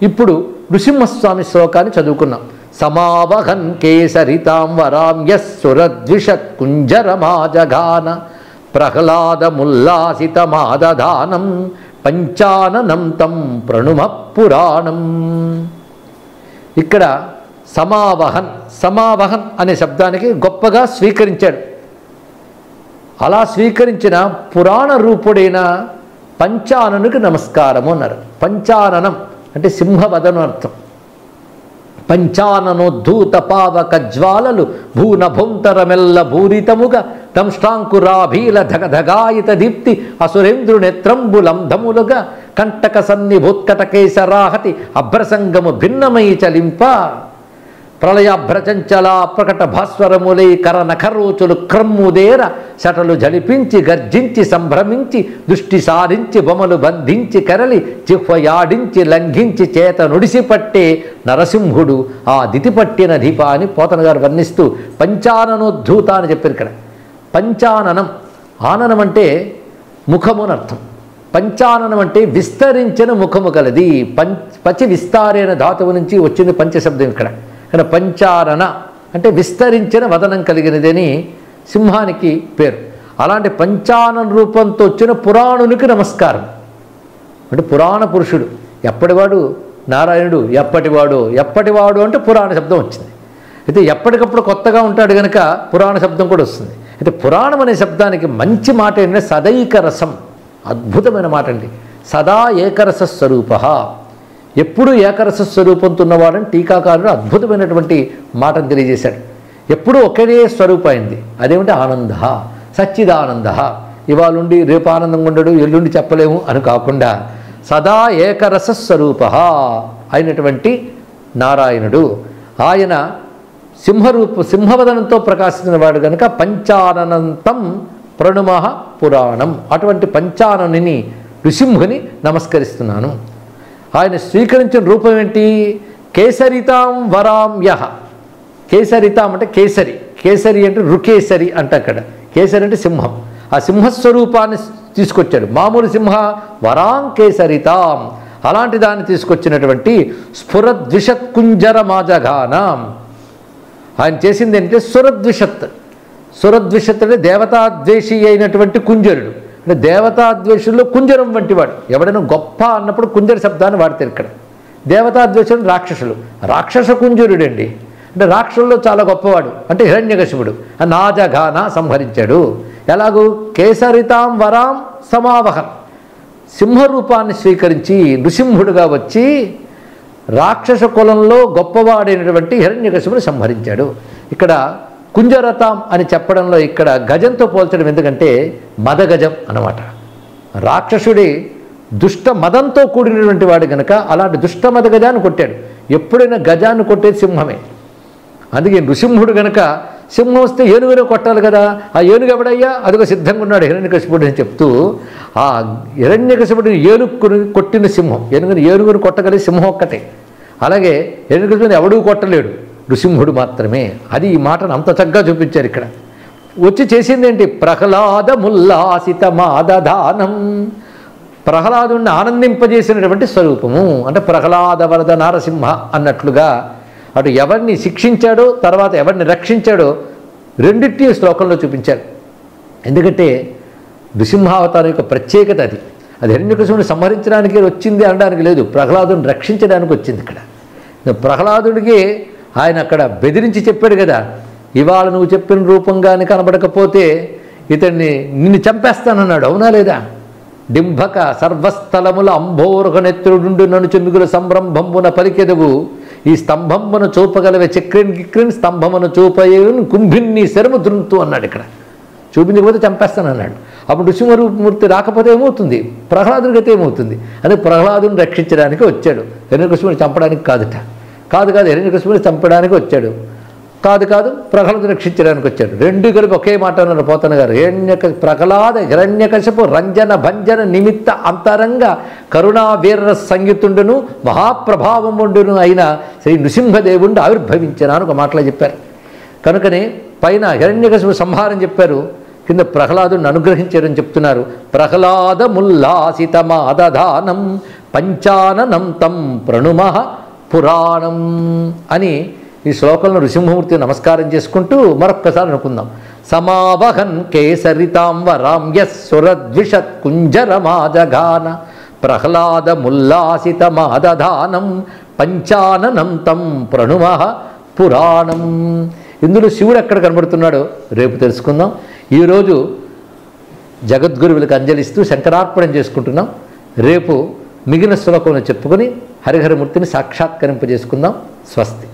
ఇప్పుడు నృసింహస్వామి శ్లోకాన్ని చదువుకున్నాం. సమావహన్ కేసరితాం వరామ్యస్సురద్విషత్ కుంజరమాజఘాన ప్రహ్లాదముల్లాసితమాదధానం పంచాననం తం ప్రణుమ పురాణం. ఇక్కడ సమావహన్ అనే శబ్దానికి గొప్పగా స్వీకరించాడు. అలా స్వీకరించిన పురాణ రూపుడైన పంచాననుకి నమస్కారము అన్నారు. పంచాననం అంటే సింహవదను అర్థం. పంచాననోద్ధూత పావక జ్వాలలు భూనభుంతరమెల్ల భూరితముగా దంష్టాంకురాభీల ధగధగాయిత దీప్తి అసురేంద్రునేత్రంబులంధములుగా కంటక సన్నిభూత్కటకేశరాహతి అభ్రసంగము భిన్నమై చలింప ప్రళయాభ్రచంచలా ప్రకట భాస్వరములై కర నఖరోచులు క్రమ్ముదేర శటలు జలిపించి గర్జించి సంభ్రమించి దృష్టి సారించి బొమలు బంధించి కరలి జిహ్వయాడించి లంఘించి చేత నుడిసిపట్టే నరసింహుడు ఆ దితి పట్టిన దీప అని పోతన గారు వర్ణిస్తూ పంచాననోద్ధూత అని చెప్పారు. ఇక్కడ పంచాననం, ఆననం అంటే ముఖము అని అర్థం. పంచాననం అంటే విస్తరించిన ముఖము కలది. పచి విస్తారైన ధాతువు నుంచి వచ్చింది పంచశబ్దం ఇక్కడ. కానీ పంచానన అంటే విస్తరించిన వదనం కలిగినదని సింహానికి పేరు. అలాంటి పంచానన రూపంతో వచ్చిన పురాణునికి నమస్కారం. అంటే పురాణ పురుషుడు ఎప్పటివాడు నారాయణుడు, ఎప్పటివాడు అంటే పురాణ శబ్దం వచ్చింది. అయితే ఎప్పటికప్పుడు కొత్తగా ఉంటాడు కనుక పురాణ శబ్దం కూడా వస్తుంది. అయితే పురాణం అనే శబ్దానికి మంచి మాట ఏంటంటే సదైక రసం, అద్భుతమైన మాట అండి. సదా ఏకరస స్వరూప, ఎప్పుడు ఏకరస స్వరూపంతో ఉన్నవాడని టీకాకారుడు అద్భుతమైనటువంటి మాటను తెలియజేశాడు. ఎప్పుడూ ఒకే స్వరూపం అయింది. అదేమిటి? ఆనంద, సచ్చిదానంద. ఇవాళుండి రేపు ఆనందంగా ఉండడు, ఎల్లుండి చెప్పలేము అని కాకుండా సదా ఏకరస స్వరూప అయినటువంటి నారాయణుడు. ఆయన సింహవదనంతో ప్రకాశించిన వాడు కనుక పంచాననంతం ప్రణుమ పురాణం. అటువంటి పంచాననుని నృసింహుని నమస్కరిస్తున్నాను. ఆయన స్వీకరించిన రూపం ఏంటి? కేసరితాం వరామ్యః. కేసరితాం అంటే కేసరి, కేసరి అంటే రుకేసరి అంటే అక్కడ కేసరి అంటే సింహం. ఆ సింహస్వరూపాన్ని తీసుకొచ్చాడు. మామూలు సింహ వరాం కేసరితాం, అలాంటి దాన్ని తీసుకొచ్చినటువంటి స్ఫురద్విషత్ కుంజరమాజఘానం. ఆయన చేసింది ఏంటంటే సురద్విషత్. సురద్విషత్ అంటే దేవతాద్వేషి అయినటువంటి కుంజరుడు. అంటే దేవతాద్వేషుల్లో కుంజరం వంటివాడు. ఎవడైనా గొప్ప అన్నప్పుడు కుంజర శబ్దాన్ని వాడతారు ఇక్కడ. దేవతాద్వేషులు రాక్షసులు, రాక్షస కుంజరుడండి. అంటే రాక్షసుల్లో చాలా గొప్పవాడు అంటే హిరణ్యకశిపుడు. నాజఘాన సంహరించాడు. ఎలాగూ కేసరితాం వరాం సమావహం, సింహరూపాన్ని స్వీకరించి నృసింహుడుగా వచ్చి రాక్షస కులంలో గొప్పవాడైనటువంటి హిరణ్యకశిపుని సంహరించాడు. ఇక్కడ కుంజరతాం అని చెప్పడంలో ఇక్కడ గజంతో పోల్చడం ఎందుకంటే మదగజం అన్నమాట. రాక్షసుడి దుష్ట మదంతో కూడినటువంటి వాడు కనుక అలాంటి దుష్ట మద గజాన్ని కొట్టాడు. ఎప్పుడైనా గజాన్ని కొట్టేది సింహమే. అందుకే నృసింహుడు కనుక సింహం వస్తే ఏనుగునే కొట్టాలి కదా, ఆ ఏనుగు ఎవడయ్యా, అదిగో సిద్ధంగా ఉన్నాడు హిరణ్యకశిపుడు అని చెప్తూ ఆ హిరణ్యకశిపుడిని ఏనుగుని కొట్టిన సింహం, ఏనుగుని కొట్టగలిగే సింహం ఒక్కటే. అలాగే హిరణ్యకశిపుడిని ఎవడూ కొట్టలేడు, నృసింహుడు మాత్రమే. అది ఈ మాటను అంత చక్కగా చూపించారు ఇక్కడ. వచ్చి చేసింది ఏంటి, ప్రహ్లాదముల్లాసిత మాదధానం, ప్రహ్లాదుని ఆనందింపజేసినటువంటి స్వరూపము. అంటే ప్రహ్లాద వరద నారసింహ అన్నట్లుగా అటు ఎవరిని శిక్షించాడో తర్వాత ఎవరిని రక్షించాడో రెండింటినీ శ్లోకంలో చూపించారు. ఎందుకంటే నృసింహావతారం యొక్క ప్రత్యేకత అది. అది హిరణ్యకశిపుని సంహరించడానికి వచ్చింది అనడానికి లేదు, ప్రహ్లాదుని రక్షించడానికి వచ్చింది ఇక్కడ. ప్రహ్లాదుడికి ఆయన అక్కడ బెదిరించి చెప్పాడు కదా, ఇవాళ నువ్వు చెప్పిన రూపంగానే కనబడకపోతే ఇతన్ని నిన్ను చంపేస్తానన్నాడు. అవునా లేదా? డింభక సర్వస్థలముల అంబోరుహ నెత్రుడుండు నన్ను చెన్నుగుల సంరంభంబున పలికెదవు, ఈ స్తంభంబును చూపగలవే చక్రిన్ గిక్రిన్ స్తంభమును చూపయేను కుంభిన్ని శరము దురుతూ అన్నాడు. ఇక్కడ చూపించకపోతే చంపేస్తానన్నాడు. అప్పుడు నృసింహరూపమూర్తి రాకపోతే ఏమవుతుంది, ప్రహ్లాదుడికి అయితే ఏమవుతుంది? అదే ప్రహ్లాదుని రక్షించడానికి వచ్చాడు, హిరణ్యకశిపుని చంపడానికి కాదుట. కాదు హిరణ్యకశిపుని చంపడానికి వచ్చాడు, కాదు ప్రహ్లాదుని రక్షించడానికి వచ్చాడు. రెండు కలిపి ఒకే మాట అన్నారు పోతన గారు. ప్రహ్లాద హిరణ్యకశిపు రంజన భంజన నిమిత్త అంతరంగ కరుణా వీర సంయుతుండును మహాప్రభావముండును అయిన శ్రీ నృసింహదేవుడు ఆవిర్భవించిన అని ఒక మాటలో చెప్పారు. కనుకనే పైన హిరణ్యకశిపు సంహారం చెప్పారు, కింద ప్రహ్లాదుని అనుగ్రహించారని చెప్తున్నారు. ప్రహ్లాదముల్లాసితమాదధానం పంచాననం తం ప్రణుమః పురాణం అని ఈ శ్లోకంలో నృసింహమూర్తి నమస్కారం చేసుకుంటూ మరొక్కసారి అనుకుందాం. సమావహన్ కేసరితాంబరాం యస్సురద్విషత్ కుంజరమాజగాన ప్రహ్లాదముల్లాసితమాదధానం పంచాననం తం ప్రణుమః పురాణం. ఇందులో శివుడు ఎక్కడ కనబడుతున్నాడో రేపు తెలుసుకుందాం. ఈరోజు జగద్గురువులకు అంజలిస్తూ శంకరార్పణం చేసుకుంటున్నాం. రేపు మిగిలిన శ్లోకంలో చెప్పుకొని హరిహరమూర్తిని సాక్షాత్కరింపజేసుకుందాం. స్వస్తి.